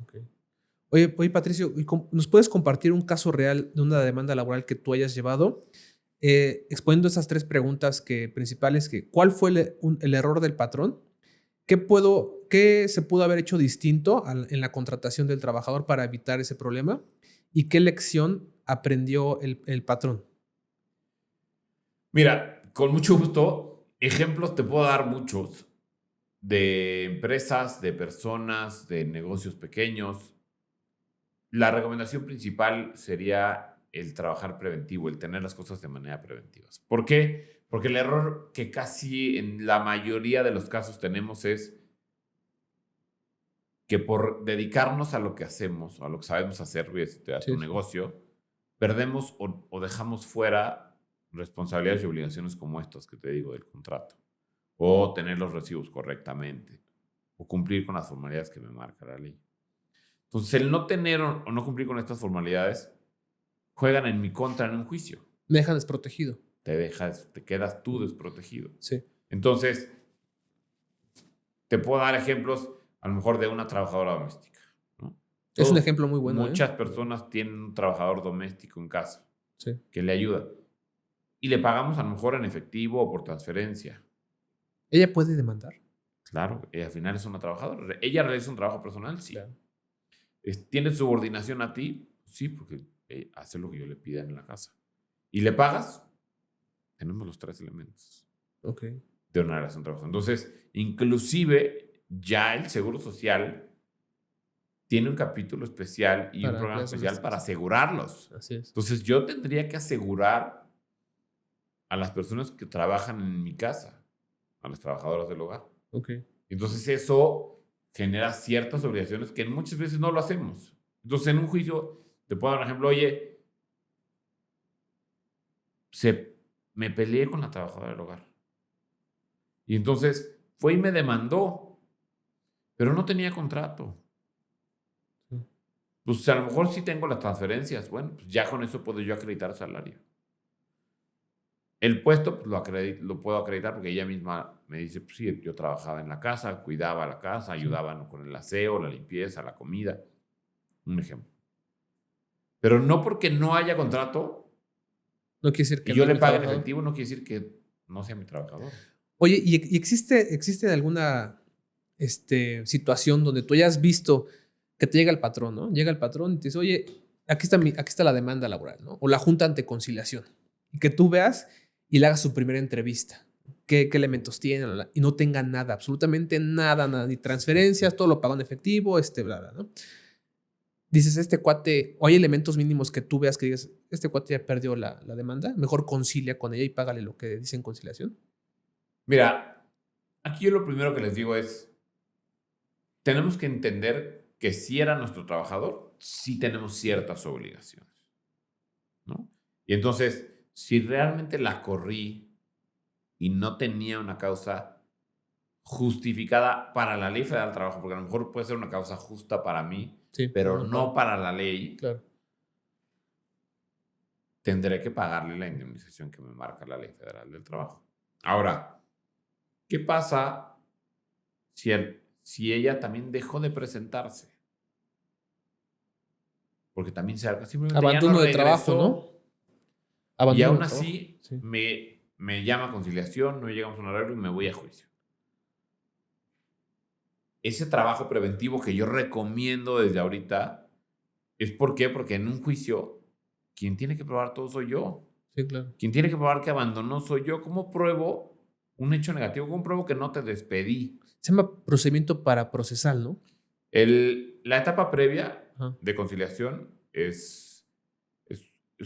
Okay. Oye, Patricio, ¿nos puedes compartir un caso real de una demanda laboral que tú hayas llevado? Exponiendo esas tres preguntas principales, ¿cuál fue el error del patrón? ¿Qué se pudo haber hecho distinto en la contratación del trabajador para evitar ese problema? ¿Y qué lección aprendió el patrón? Mira, con mucho gusto, ejemplos te puedo dar muchos de empresas, de personas, de negocios pequeños. La recomendación principal sería el trabajar preventivo, el tener las cosas de manera preventiva. ¿Por qué? Porque el error que casi en la mayoría de los casos tenemos es que por dedicarnos a lo que hacemos, a lo que sabemos hacer, a tu Sí, sí. negocio, perdemos o dejamos fuera responsabilidades y obligaciones como estas que te digo del contrato, o tener los recibos correctamente, o cumplir con las formalidades que me marca la ley. Entonces, el no tener o no cumplir con estas formalidades juegan en mi contra en un juicio. Me dejan desprotegido. Te quedas tú desprotegido. Sí. Entonces, te puedo dar ejemplos, a lo mejor, de una trabajadora doméstica, ¿no? Es un ejemplo muy bueno. Muchas personas tienen un trabajador doméstico en casa Sí. que le ayuda. Y le pagamos a lo mejor en efectivo o por transferencia. ¿Ella puede demandar? Claro, al final es una trabajadora. ¿Ella realiza un trabajo personal? Sí. Claro. ¿Tiene subordinación a ti? Sí, porque hace lo que yo le pida en la casa. ¿Y le pagas? Tenemos los 3 elementos Ok. de una relación de trabajo. Entonces, inclusive, ya el Seguro Social tiene un capítulo especial y un Para programa empleados especial para domésticos. asegurarlos. Así es. Entonces, yo tendría que asegurar a las personas que trabajan en mi casa, a las trabajadoras del hogar. Ok. Entonces, eso genera ciertas obligaciones que muchas veces no lo hacemos. Entonces, en un juicio, te puedo dar un ejemplo, oye, me peleé con la trabajadora del hogar. Y entonces fue y me demandó, pero no tenía contrato. Sí. Pues a lo mejor sí tengo las transferencias. Bueno, pues ya con eso puedo yo acreditar salario. El puesto pues, lo puedo acreditar porque ella misma me dice, pues sí, yo trabajaba en la casa, cuidaba la casa, ayudaba con el aseo, la limpieza, la comida. Un ejemplo. Pero no porque no haya contrato No quiere decir que y no yo es le mi pague en trabajador. efectivo, no quiere decir que no sea mi trabajador. Oye, ¿y existe alguna situación donde tú hayas visto que te llega el patrón, ¿no? Llega el patrón y te dice, oye, aquí está la demanda laboral, ¿no? O la junta ante conciliación. Y que tú veas y le hagas su primera entrevista. ¿Qué elementos tiene? Y no tenga nada, absolutamente nada, ni transferencias, todo lo pagó en efectivo, bla, bla, ¿no? Dices, este cuate, o hay elementos mínimos que tú veas que digas, este cuate ya perdió la demanda, mejor concilia con ella y págale lo que dice en conciliación. Mira, aquí yo lo primero que les digo es, tenemos que entender que si era nuestro trabajador, sí tenemos ciertas obligaciones, ¿no? Y entonces, si realmente la corrí y no tenía una causa justificada para la Ley Federal del Trabajo, porque a lo mejor puede ser una causa justa para mí, Sí, pero no para la ley, claro. tendré que pagarle la indemnización que me marca la Ley Federal del Trabajo. Ahora, ¿qué pasa si ella también dejó de presentarse? Porque también simplemente ya no Abandono de trabajo, ¿no? regresó y Abandono aún de trabajo. así Sí. me llama a conciliación, no llegamos a un arreglo y me voy a juicio. Ese trabajo preventivo que yo recomiendo desde ahorita es ¿por qué? Porque en un juicio quien tiene que probar todo soy yo. Sí, claro. Quien tiene que probar que abandonó soy yo. ¿Cómo pruebo un hecho negativo? ¿Cómo pruebo que no te despedí? Se llama procedimiento para procesal, ¿no? La etapa previa Ajá. de conciliación es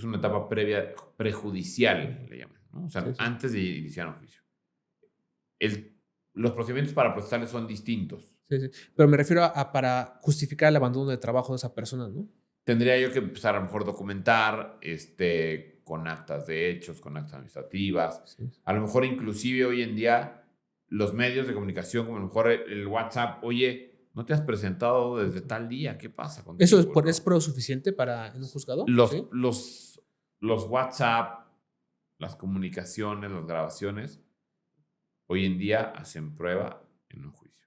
una etapa previa prejudicial, le llaman, ¿no? O sea, Sí, sí. antes de iniciar un juicio. Los procedimientos para procesales son distintos. Sí, sí. Pero me refiero a para justificar el abandono de trabajo de esa persona, ¿no? Tendría yo que empezar a lo mejor documentar con actas de hechos, con actas administrativas. Sí. A lo mejor inclusive hoy en día los medios de comunicación, como a lo mejor el WhatsApp, oye, no te has presentado desde tal día, ¿qué pasa contigo? ¿Eso ¿no? es prueba suficiente para en un juzgado? ¿Sí? Los WhatsApp, las comunicaciones, las grabaciones, hoy en día hacen prueba en un juicio.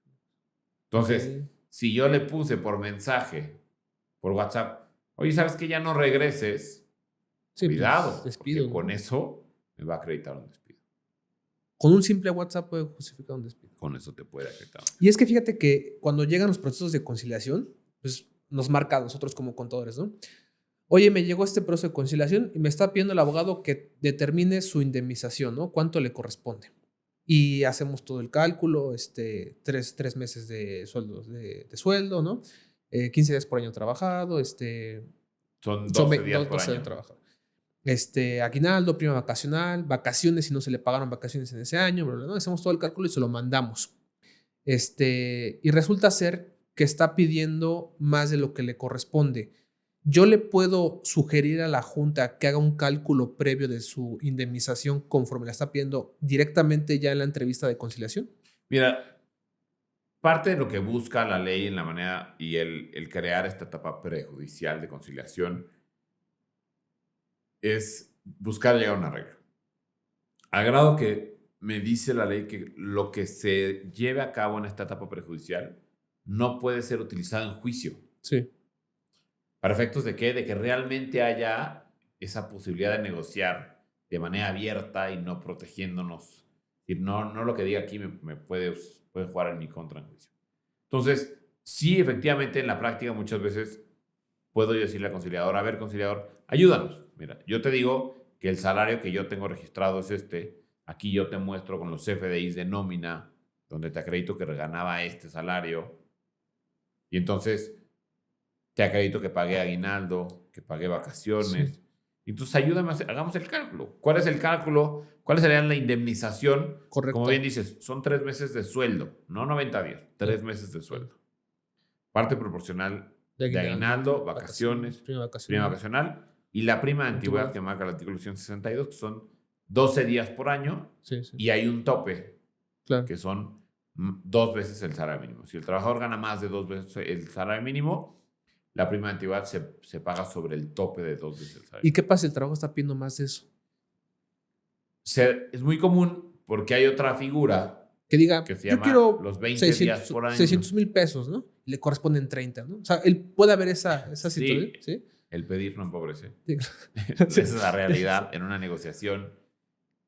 Entonces, si yo le puse por mensaje, por WhatsApp, oye, ¿sabes que ya no regreses? Sí, Cuidado, pues, despido, porque con ¿no? eso me va a acreditar un despido. Con un simple WhatsApp puede justificar un despido. Con eso te puede acreditar. Y es que fíjate que cuando llegan los procesos de conciliación, pues nos marca a nosotros como contadores, ¿no? Oye, me llegó este proceso de conciliación y me está pidiendo el abogado que determine su indemnización, ¿no? ¿Cuánto le corresponde? Y hacemos todo el cálculo, tres meses de sueldo, ¿no? 15 días por año trabajado, Son son 12 días por 12 años año. trabajado. Aguinaldo, prima vacacional, vacaciones si no se le pagaron vacaciones en ese año, bla, bla, ¿no? Hacemos todo el cálculo y se lo mandamos. Y resulta ser que está pidiendo más de lo que le corresponde. Yo le puedo sugerir a la junta que haga un cálculo previo de su indemnización conforme la está pidiendo directamente ya en la entrevista de conciliación. Mira, parte de lo que busca la ley en la manera y el crear esta etapa prejudicial de conciliación es buscar llegar a un arreglo. Al grado que me dice la ley que lo que se lleve a cabo en esta etapa prejudicial no puede ser utilizado en juicio. Sí, ¿Para efectos de qué? De que realmente haya esa posibilidad de negociar de manera abierta y no protegiéndonos. Y no lo que diga aquí me puede jugar en mi contra en juicio. Entonces, sí, efectivamente, en la práctica muchas veces puedo yo decirle al conciliador, a ver, conciliador, ayúdanos. Mira, yo te digo que el salario que yo tengo registrado es este. Aquí yo te muestro con los CFDIs de nómina, donde te acredito que ganaba este salario. Y entonces te acredito que pagué aguinaldo, que pagué vacaciones. sí, Entonces ayúdame, hagamos el cálculo. ¿Cuál es el cálculo? ¿Cuál sería la indemnización? Como bien correcto. dices, son 3 meses de sueldo, no 90 días, 3 Sí, meses de sí. sueldo. Parte proporcional De de aguinaldo, aguinaldo, vacaciones, vacaciones, prima prima vacacional, vacacional y la prima de antigüedad antigüedad. que marca el artículo 162, que son 12 días por año Sí, sí, y hay un tope, claro. que son 2 veces el salario mínimo. Si el trabajador gana más de 2 veces el salario mínimo, la prima de antigüedad se paga sobre el tope de 2 veces el salario ¿Y qué mínimo. pasa si el trabajo está pidiendo más de eso? Es muy común porque hay otra figura Que diga, que se yo llama quiero los 20 días 600 por año. 600,000 pesos, ¿no? Y le corresponden 30, ¿no? O sea, él puede haber esa situación, Sí, ¿sí? el pedir no empobrece. Sí, Esa sí, es la realidad en una negociación.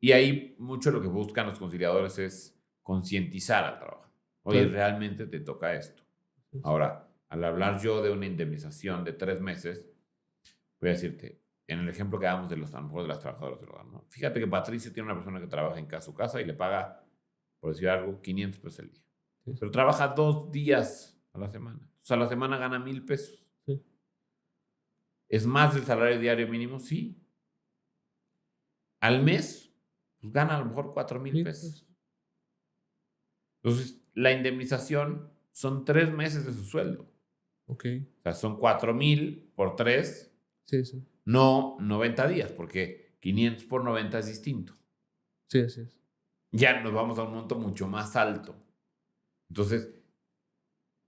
Y ahí mucho lo que buscan los conciliadores es concientizar al trabajo. Oye, claro. realmente te toca esto. Ahora, al hablar yo de una indemnización de 3 meses, voy a decirte, en el ejemplo que damos de a lo mejor de las trabajadoras del hogar, ¿no? Fíjate que Patricia tiene una persona que trabaja en su casa y le paga, por decir algo, 500 pesos al día. Sí, Pero trabaja 2 días a la semana. O sea, a la semana gana 1,000 pesos. sí, ¿Es más del salario diario mínimo? Sí. Al mes, pues gana a lo mejor 4,000 sí, pesos. Entonces, la indemnización son 3 meses de su sueldo. ok, O sea, son 4,000 por 3, sí, sí, no 90 días, porque 500 por 90 es distinto. sí, así es. Ya nos vamos a un monto mucho más alto. Entonces,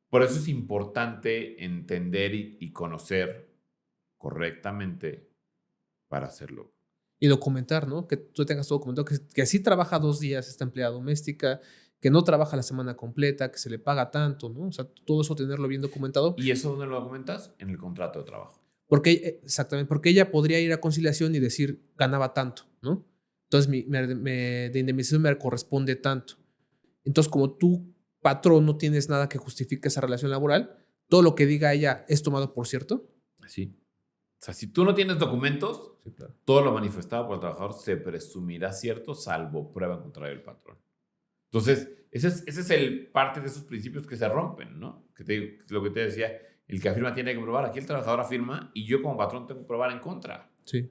por eso es importante entender y conocer correctamente para hacerlo. Y documentar, ¿no? Que tú tengas todo documentado, que sí trabaja 2 días esta empleada doméstica, que no trabaja la semana completa, que se le paga tanto, ¿no? O sea, todo eso tenerlo bien documentado. ¿Y eso dónde lo documentas? En el contrato de trabajo. Porque, exactamente, porque ella podría ir a conciliación y decir, ganaba tanto, ¿no? Entonces, de indemnización me corresponde tanto. Entonces, como tú, patrón, no tienes nada que justifique esa relación laboral, todo lo que diga ella es tomado por cierto. Sí. O sea, si tú no tienes documentos, Sí, claro. todo lo manifestado por el trabajador se presumirá cierto, salvo prueba en contrario del patrón. Entonces, ese es el parte de esos principios que se rompen, ¿no? Lo que te decía, el que afirma tiene que probar. Aquí el trabajador afirma y yo como patrón tengo que probar en contra. Sí,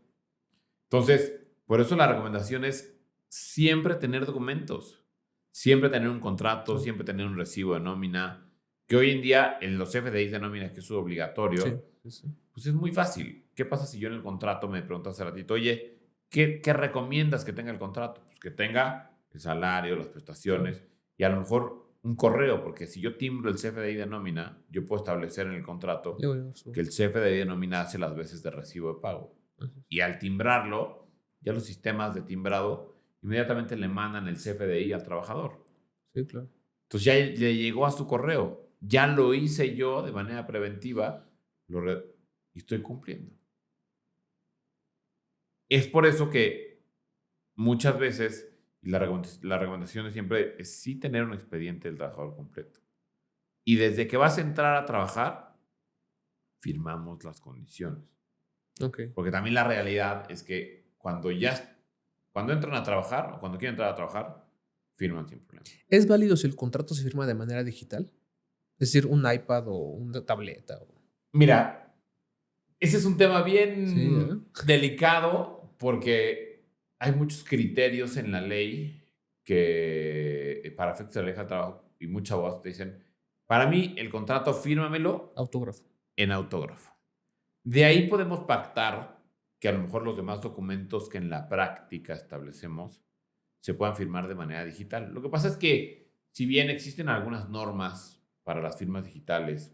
Entonces, por eso la recomendación es siempre tener documentos, siempre tener un contrato, claro. siempre tener un recibo de nómina, que hoy en día en los FDIs de nómina, que es Sí, obligatorio, sí, sí. pues es muy fácil. ¿Qué pasa si yo en el contrato me preguntas hace ratito, oye, ¿qué recomiendas que tenga el contrato? Pues que tenga el salario, las Claro. prestaciones y a lo mejor un correo, porque si yo timbro el CFDI de nómina, yo puedo establecer en el contrato Le voy a dar su. que el CFDI de nómina hace las veces de recibo de pago. Así es. Y al timbrarlo, ya los sistemas de timbrado inmediatamente le mandan el CFDI al trabajador. Sí, claro. Entonces ya le llegó a su correo. Ya lo hice yo de manera preventiva y estoy cumpliendo. Es por eso que muchas veces, y la recomendación siempre es sí tener un expediente del trabajador completo. Y desde que vas a entrar a trabajar, firmamos las condiciones. Ok. Porque también la realidad es que cuando entran a trabajar o cuando quieren entrar a trabajar, firman sin problema. ¿Es válido si el contrato se firma de manera digital? Es decir, un iPad o una tableta. Mira, ese es un tema Sí, bien delicado porque hay muchos criterios en la ley que para efectos de la ley de trabajo y muchos abogados te dicen, para mí el contrato fírmamelo Autógrafo. en autógrafo. De ahí podemos pactar que a lo mejor los demás documentos que en la práctica establecemos se puedan firmar de manera digital. Lo que pasa es que si bien existen algunas normas para las firmas digitales,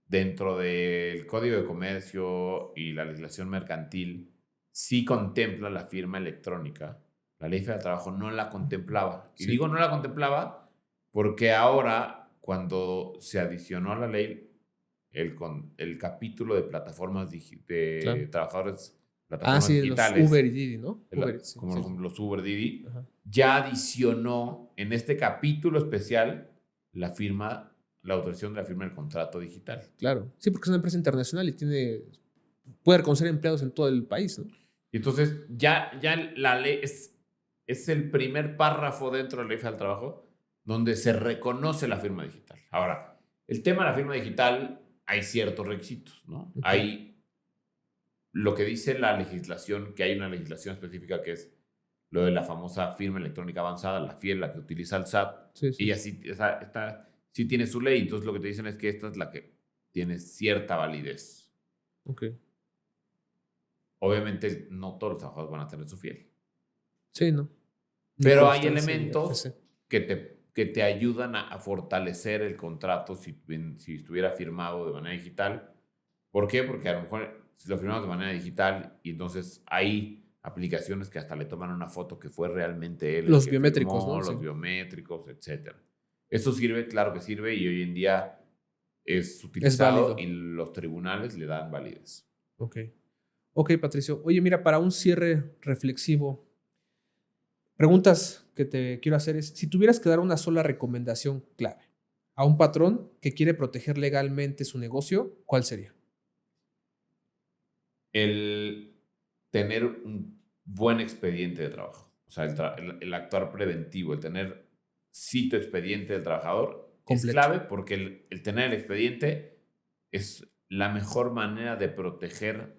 dentro del Código de Comercio y la legislación mercantil sí contempla la firma electrónica. La Ley Federal del Trabajo no la contemplaba. Y Sí, digo no la contemplaba porque ahora, cuando se adicionó a la ley el capítulo de plataformas de claro. trabajadores, Ah, plataformas sí, los Uber digitales, y Didi, ¿no? Uber Eats, sí, como sí, sí. los Uber Didi, Ajá. ya adicionó en este capítulo especial la firma, la autorización de la firma del contrato digital. Claro. Sí, porque es una empresa internacional y puede reconocer empleados en todo el país, ¿no? Y entonces ya la ley es el primer párrafo dentro de la ley federal del trabajo donde se reconoce la firma digital. Ahora, el tema de la firma digital hay ciertos requisitos, ¿no? Ok. Hay lo que dice la legislación, que hay una legislación específica que es lo de la famosa firma electrónica avanzada, la FIEL, la que utiliza el SAT, Sí, sí. ella sí, sí tiene su ley, entonces lo que te dicen es que esta es la que tiene cierta validez. Ok. Obviamente no todos los trabajadores van a tener su FIEL, Sí, ¿no? Ni pero hay constancia ni elementos RFC. que te ayudan a fortalecer el contrato si estuviera firmado de manera digital. ¿Por qué? Porque a lo mejor si lo firmamos de manera digital y entonces hay aplicaciones que hasta le toman una foto que fue realmente él el Los que biométricos, firmó, ¿no? los Sí. biométricos, etcétera. Eso sirve, claro que sirve y hoy en día es Es utilizado y válido. los tribunales le dan validez. Ok. Ok, Patricio. Oye, mira, para un cierre reflexivo, preguntas que te quiero hacer es, si tuvieras que dar una sola recomendación clave a un patrón que quiere proteger legalmente su negocio, ¿cuál sería? El tener un buen expediente de trabajo, o sea, el actuar preventivo, el tener cito expediente del trabajador es Completo. clave porque el tener el expediente es la mejor manera de protegerse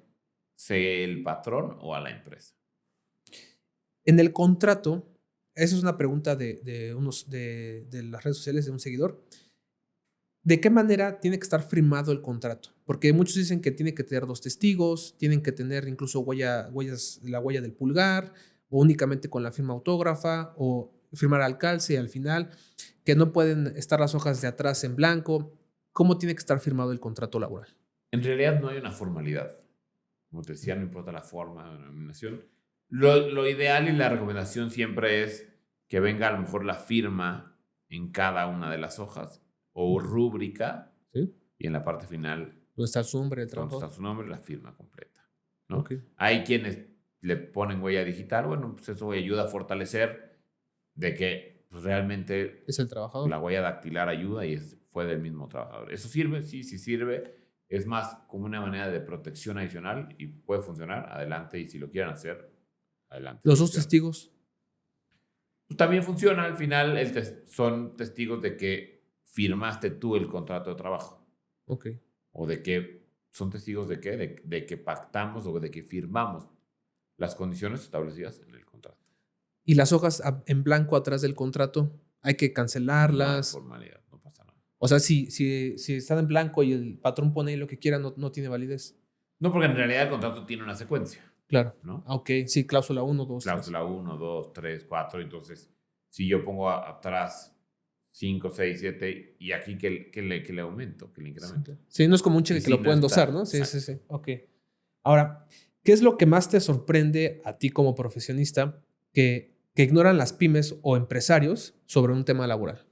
el patrón o a la empresa. En el contrato, esa es una pregunta de las redes sociales de un seguidor. ¿De qué manera tiene que estar firmado el contrato? Porque muchos dicen que tiene que tener dos testigos, tienen que tener incluso la huella del pulgar, o únicamente con la firma autógrafa, o firmar al calce al final, que no pueden estar las hojas de atrás en blanco. ¿Cómo tiene que estar firmado el contrato laboral? En realidad no hay una formalidad. Como te decía, no importa la forma de denominación. Lo ideal y la recomendación siempre es que venga a lo mejor la firma en cada una de las hojas o rúbrica ¿Sí? y en la parte final, ¿Dónde está su nombre del donde está trabajador? su nombre, la firma completa, ¿no? Ok. Hay quienes le ponen huella digital, bueno, pues eso ayuda a fortalecer de que pues, realmente Es el trabajador. la huella dactilar ayuda y fue del mismo trabajador. ¿Eso sirve? Sí, sí sirve. Es más como una manera de protección adicional y puede funcionar. Adelante. Y si lo quieren hacer, adelante. Los dos Funciona. testigos. Pues también funciona. Al final son testigos de que firmaste tú el contrato de trabajo. Ok. O de que son testigos de qué? De que pactamos o de que firmamos las condiciones establecidas en el contrato. Y las hojas en blanco atrás del contrato, hay que No hay cancelarlas. formalidad, no pasa nada. O sea, si están en blanco y el patrón pone ahí lo que quiera, no tiene validez. No, porque en realidad el contrato tiene una secuencia, Claro. ¿no? Ah, ok. Sí, cláusula 1, 2, 3. Cláusula 1, 2, 3, 4. Entonces, si yo pongo atrás 5, 6, 7 y aquí que le aumento, que le Sí, incremento. claro. Sí, no es como un Y cheque que si lo no pueden dosar, está, ¿no? Sí, sí, exacto. sí. Ok. Ahora, ¿qué es lo que más te sorprende a ti como profesionista que ignoran las pymes o empresarios sobre un tema laboral?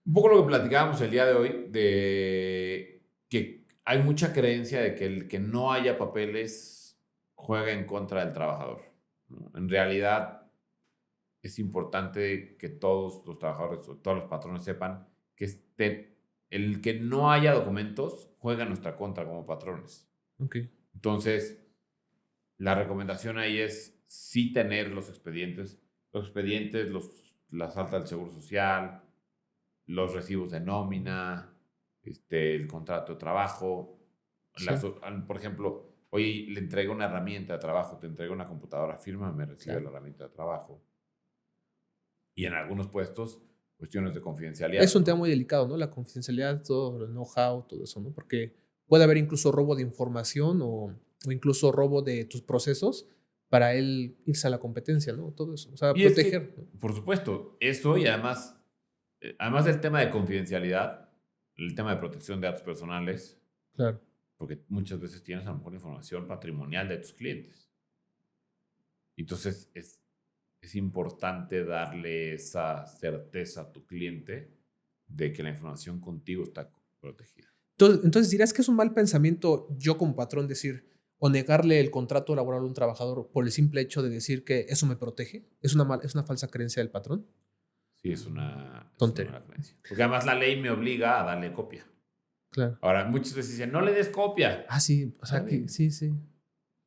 Un poco lo que platicábamos el día de hoy, de que hay mucha creencia de que el que no haya papeles juega en contra del trabajador, ¿no? En realidad, es importante que todos los trabajadores o todos los patrones sepan que el que no haya documentos juega en nuestra contra como patrones. Ok. Entonces, la recomendación ahí es sí tener los expedientes, las altas del Seguro Social, los recibos de nómina, el contrato de trabajo. Sí, Por ejemplo, oye, le entrego una herramienta de trabajo, te entrego una computadora, firma, me recibe la claro. herramienta de trabajo. Y en algunos puestos, cuestiones de Es confidencialidad, un tema ¿no? muy delicado, ¿no? La confidencialidad, todo el know-how, todo eso, ¿no? Porque puede haber incluso robo de información o incluso robo de tus procesos para él irse a la competencia, ¿no? Todo eso. O sea, Y es proteger, que, ¿no? por supuesto, eso y además del tema de confidencialidad, el tema de protección de datos personales, Claro. porque muchas veces tienes a lo mejor información patrimonial de tus clientes. Entonces, es importante darle esa certeza a tu cliente de que la información contigo está protegida. Entonces, ¿dirías que es un mal pensamiento yo como patrón decir o negarle el contrato laboral a un trabajador por el simple hecho de decir que eso me protege? Es una falsa creencia del patrón? Sí, es una Tontería. mala creencia. Porque además la ley me obliga a darle copia. Claro. Ahora, muchas veces dicen, no le des copia. Ah, sí, o Está sea que bien. sí, sí,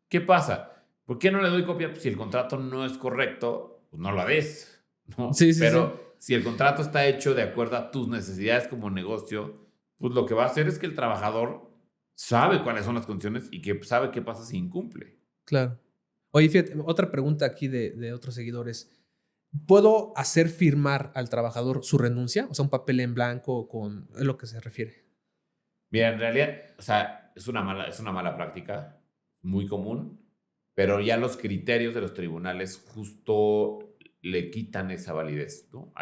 ¿Qué pasa? ¿Por qué no le doy copia? Pues si el contrato no es correcto, pues no la des, ¿no? sí, sí, sí, Pero si el contrato está hecho de acuerdo a tus necesidades como negocio, pues lo que va a hacer es que el trabajador sabe cuáles son las condiciones y que sabe qué pasa si incumple. claro. Oye, fíjate, otra pregunta aquí de otros seguidores. ¿Puedo hacer firmar al trabajador su renuncia? O sea, un papel en blanco con es lo que se refiere. Mira, en realidad, o sea, es una mala práctica, muy común, pero ya los criterios de los tribunales justo le quitan esa validez, ¿no?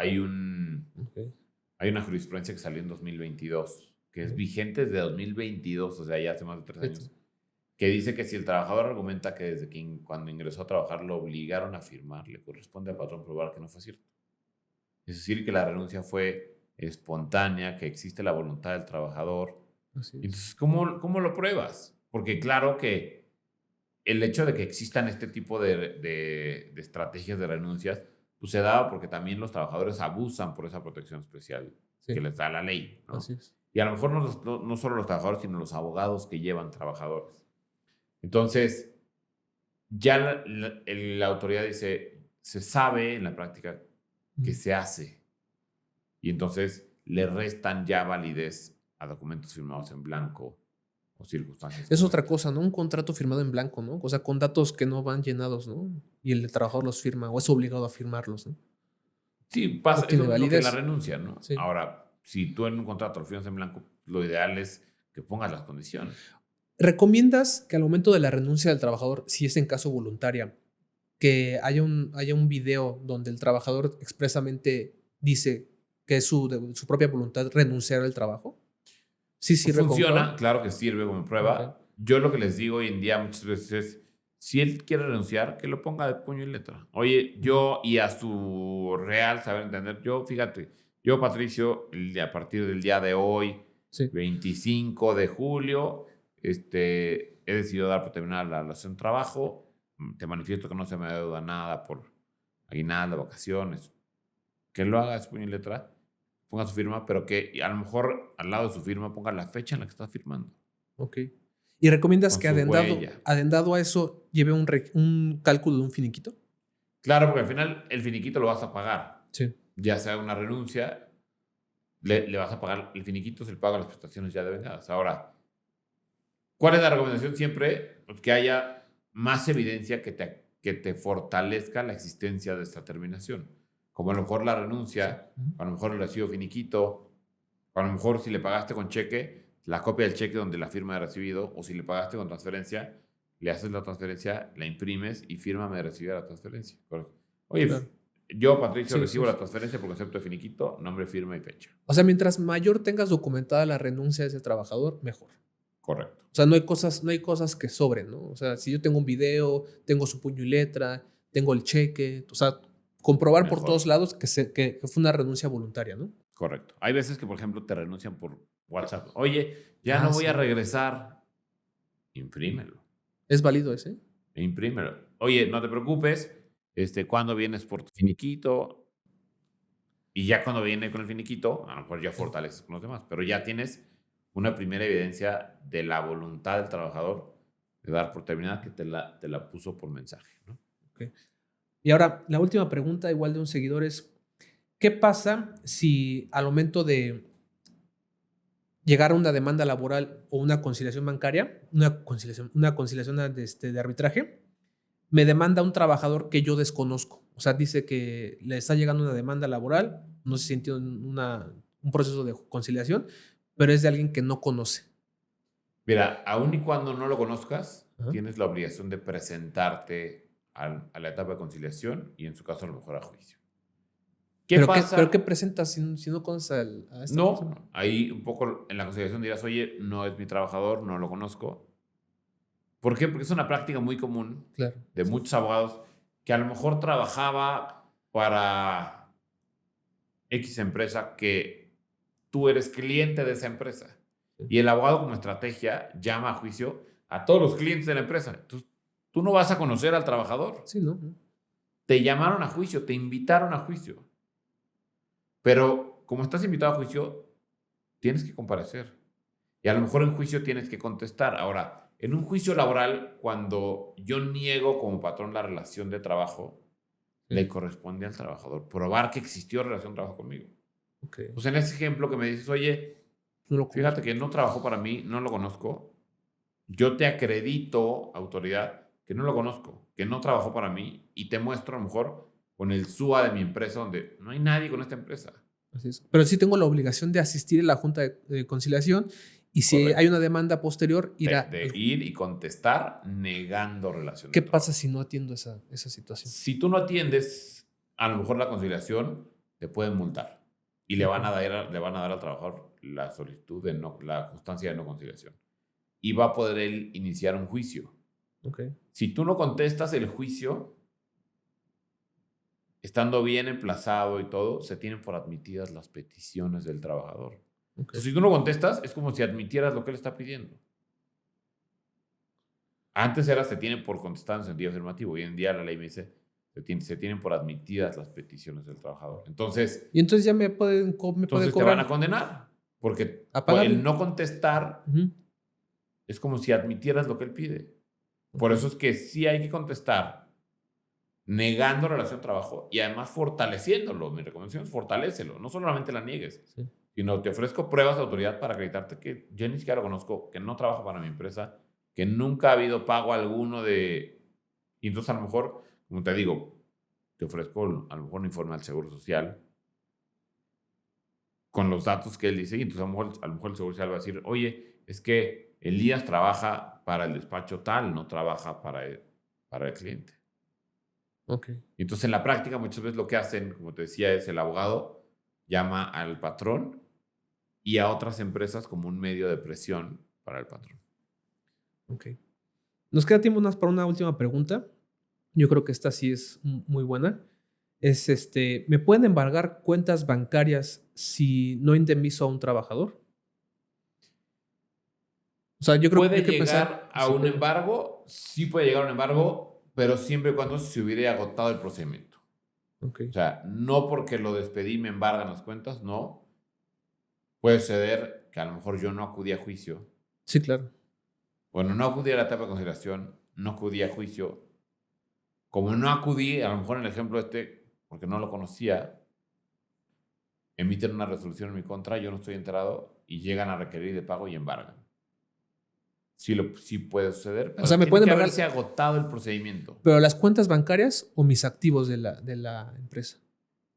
Okey, Hay una jurisprudencia que salió en 2022, que es ujú. vigente desde 2022, o sea, ya hace más de 3 Sí, sí. años, que dice que si el trabajador argumenta que desde cuando ingresó a trabajar lo obligaron a firmar, le corresponde al patrón probar que no fue cierto. Es decir, que la renuncia fue espontánea, que existe la voluntad del trabajador. Así es. Entonces, ¿cómo lo pruebas? Porque claro que el hecho de que existan este tipo de estrategias de renuncias, pues se da porque también los trabajadores abusan por esa protección especial que Sí, les da la ley, así ¿no? es. Y a lo mejor no solo los trabajadores, sino los abogados que llevan trabajadores. Entonces, ya la autoridad dice, se sabe en la práctica que Mm. se hace y entonces le restan ya validez a documentos firmados en blanco o circunstancias Es como otra esta. cosa, ¿no? Un contrato firmado en blanco, ¿no? O sea, con datos que no van llenados, ¿no? Y el trabajador los firma o es obligado a firmarlos, ¿no? Sí, No pasa, es lo tiene mismo que la validez. renuncia, ¿no? Sí. Ahora, si tú en un contrato lo firmas en blanco, lo ideal es que pongas las condiciones. ¿Recomiendas que al momento de la renuncia del trabajador, si es en caso voluntaria, que haya un video donde el trabajador expresamente dice que es su propia voluntad renunciar al trabajo? ¿Sí Pues sirve como prueba? funciona, claro que sirve como Okey. prueba. Yo lo que les digo hoy en día muchas veces es, si él quiere renunciar, que lo ponga de puño y letra. Oye, Ujú. yo y a su real saber entender, yo, fíjate, yo, Patricio, a partir del día de hoy, Sí, 25 de julio, he decidido dar por terminada la relación de trabajo. Te manifiesto que no se me deuda nada por aguinaldo, vacaciones. Que lo haga de puño y letra, ponga su firma, pero que a lo mejor al lado de su firma ponga la fecha en la que está firmando, okey. ¿Y recomiendas con que su huella. adendado a eso lleve un cálculo de un finiquito? Claro, porque al final el finiquito lo vas a pagar, Sí. ya sea una renuncia, le vas a pagar el finiquito, se le paga las prestaciones ya devengadas. Ahora, ¿cuál es la recomendación siempre? Pues que haya más evidencia que te fortalezca la existencia de esta terminación. Como a lo mejor la Sí. renuncia, Ujú. a lo mejor el recibo finiquito, a lo mejor si le pagaste con cheque, la copia del cheque donde la firma de recibido, o si le pagaste con transferencia, le haces la transferencia, la imprimes y fírmame de recibir la transferencia. Oye, Claro. yo, Patricio, Sí, sí, recibo la sí. transferencia por concepto de finiquito, nombre, firma y fecha. O sea, mientras mayor tengas documentada la renuncia de ese trabajador, mejor. Correcto. O sea, no hay cosas que sobren, ¿no? O sea, si yo tengo un video, tengo su puño y letra, tengo el cheque, o sea, comprobar por Mejor. todos lados que fue una renuncia voluntaria, ¿no? Correcto. Hay veces que, por ejemplo, te renuncian por WhatsApp. Oye, ya Ah, no voy a sí. regresar. Imprímelo. ¿Es válido ese? Imprímelo. Oye, no te preocupes. ¿Cuándo vienes por tu finiquito? Y ya cuando viene con el finiquito, a lo mejor ya Sí. fortaleces con los demás, pero ya tienes una primera evidencia de la voluntad del trabajador de dar por terminada que te la puso por mensaje, ¿no? Ok. Y ahora, la última pregunta, igual de un seguidor, es: ¿qué pasa si al momento de llegar a una demanda laboral o una conciliación bancaria, una conciliación de arbitraje, me demanda un trabajador que yo desconozco? O sea, dice que le está llegando una demanda laboral, no se sintió en un proceso de conciliación, pero es de alguien que no conoce. Mira, aun y cuando no lo conozcas, Ajá. tienes la obligación de presentarte a la etapa de conciliación y en su caso a lo mejor a juicio. ¿Qué ¿Pero qué pasa? presentas si no conoces a esta persona? No, ahí un poco en la conciliación dirás, oye, no es mi trabajador, no lo conozco. ¿Por qué? Porque es una práctica muy común Claro, de sí. muchos abogados que a lo mejor trabajaba para X empresa que tú eres cliente de esa empresa. Sí. Y el abogado como estrategia llama a juicio a todos los clientes de la empresa. Entonces, tú no vas a conocer al trabajador. Sí, ¿no? Te llamaron a juicio, te invitaron a juicio. Pero como estás invitado a juicio, tienes que comparecer. Y a lo mejor en juicio tienes que contestar. Ahora, en un juicio laboral, cuando yo niego como patrón la relación de trabajo, Sí. le corresponde al trabajador probar que existió relación de trabajo conmigo. Ok. Pues en ese ejemplo que me dices, oye, No lo fíjate conozco. que no trabajó para mí, no lo conozco, yo te acredito, autoridad, que no lo conozco, que no trabajó para mí y te muestro a lo mejor con el SUA de mi empresa donde no hay nadie con esta empresa. Así es. Pero sí tengo la obligación de asistir a la junta de conciliación, y si hay Correcto. una demanda posterior, ir De ir y contestar negando relación de ¿Qué pasa trabajo. si no atiendo esa situación? Si tú no atiendes, a lo mejor la conciliación te pueden multar y le van Okey, a dar, le van a dar al trabajador la solicitud de no, la constancia de no conciliación y va a poder él iniciar un juicio. okey, Si tú no contestas el juicio, estando bien emplazado y todo, se tienen por admitidas las peticiones del trabajador. okey. Entonces, si tú no contestas, es como si admitieras lo que él está pidiendo. Antes era se tiene por contestar en sentido afirmativo. Hoy en día la ley me dice se tienen por admitidas las peticiones del trabajador. Entonces, Y entonces ya me puede entonces te van a cobrar condenar. Porque a el pagarle. no contestar Ujú, es como si admitieras lo que él pide. Por okey, eso es que sí hay que contestar negando relación de trabajo y además fortaleciéndolo. Mi recomendación es fortalécelo. No solamente la niegues, sí. sino te ofrezco pruebas de autoridad para acreditarte que yo ni siquiera lo conozco, que no trabaja para mi empresa, que nunca ha habido pago alguno de... Y entonces a lo mejor, como te digo, te ofrezco a lo mejor un informe al Seguro Social con los datos que él dice y entonces a lo mejor el Seguro Social va a decir, oye, es que Elías trabaja para el despacho tal, no trabaja para el cliente. Okey, Y entonces en la práctica muchas veces lo que hacen, como te decía, es el abogado llama al patrón y a otras empresas como un medio de presión para el patrón. okey. Nos queda tiempo para una última pregunta. Yo creo que esta sí es muy buena. ¿Me pueden embargar cuentas bancarias si no indemnizo a un trabajador? O sea, ¿Puede yo quiero pensar llegar que a se un puede. embargo? Sí puede llegar a un embargo, pero siempre y cuando se hubiera agotado el procedimiento. O Okey. sea, no porque lo despedí me embargan las cuentas, no. Puede suceder que a lo mejor yo no acudí a juicio. Sí, claro. Bueno, no acudí a la etapa de conciliación, no acudí a juicio. Como no acudí, a lo mejor en el ejemplo porque no lo conocía, emiten una resolución en mi contra, yo no estoy enterado y llegan a requerir de pago y embargan. Sí puede suceder, O sea, pero me tiene pueden que embargar, haberse agotado el procedimiento. pero las cuentas bancarias o mis activos de la empresa.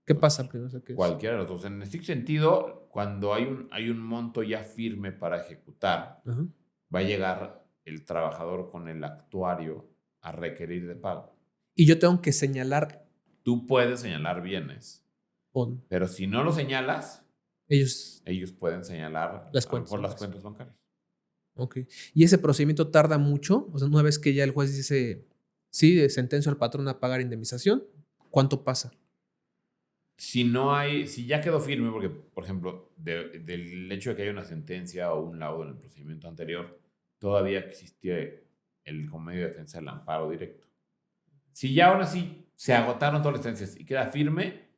¿Qué Pues pasa primero? O sea, ¿qué es? cualquiera de los dos. En este sentido, cuando hay un monto ya firme para ejecutar, Ajá. va a llegar el trabajador con el actuario a requerir de pago. Y yo tengo que señalar, Tú puedes señalar bienes, o pero si no lo señalas, ellos, ellos pueden señalar las a lo cuentas mejor las bancarias. cuentas bancarias. Ok. ¿Y ese procedimiento tarda mucho? O sea, una vez que ya el juez dice, sí, sentencio al patrón a pagar indemnización, ¿cuánto pasa? Si ya quedó firme, porque, por ejemplo, del hecho de que haya una sentencia o un laudo en el procedimiento anterior, todavía existe como medio de defensa el amparo directo. Si ya aún así se agotaron todas las sentencias y queda firme,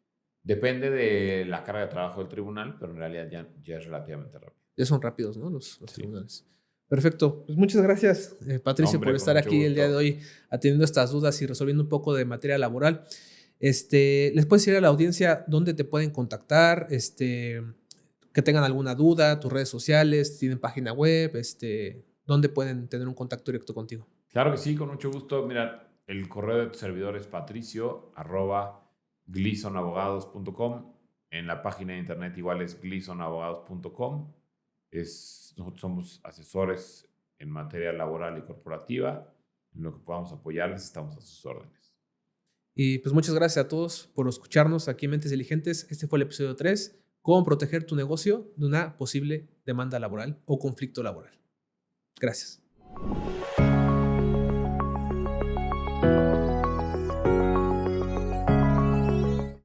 depende de la carga de trabajo del tribunal, pero en realidad ya es relativamente rápido. Ya son rápidos, ¿no? Los Sí. tribunales. Perfecto. Pues muchas gracias, Patricio, por Hombre, con estar mucho aquí el día de gusto. hoy atendiendo estas dudas y resolviendo un poco de materia laboral. ¿Les puedes decir a la audiencia dónde te pueden contactar? Que tengan alguna duda, tus redes sociales, tienen página web, dónde pueden tener un contacto directo contigo. Claro que sí, con mucho gusto. Mira, el correo de tu servidor es patricio@gleasonabogados.com. En la página de internet igual es gleasonabogados.com. Nosotros somos asesores en materia laboral y corporativa. En lo que podamos apoyarles, estamos a sus órdenes. Y pues muchas gracias a todos por escucharnos aquí en Mentes Diligentes. Este fue el episodio 3: cómo proteger tu negocio de una posible demanda laboral o conflicto laboral. Gracias.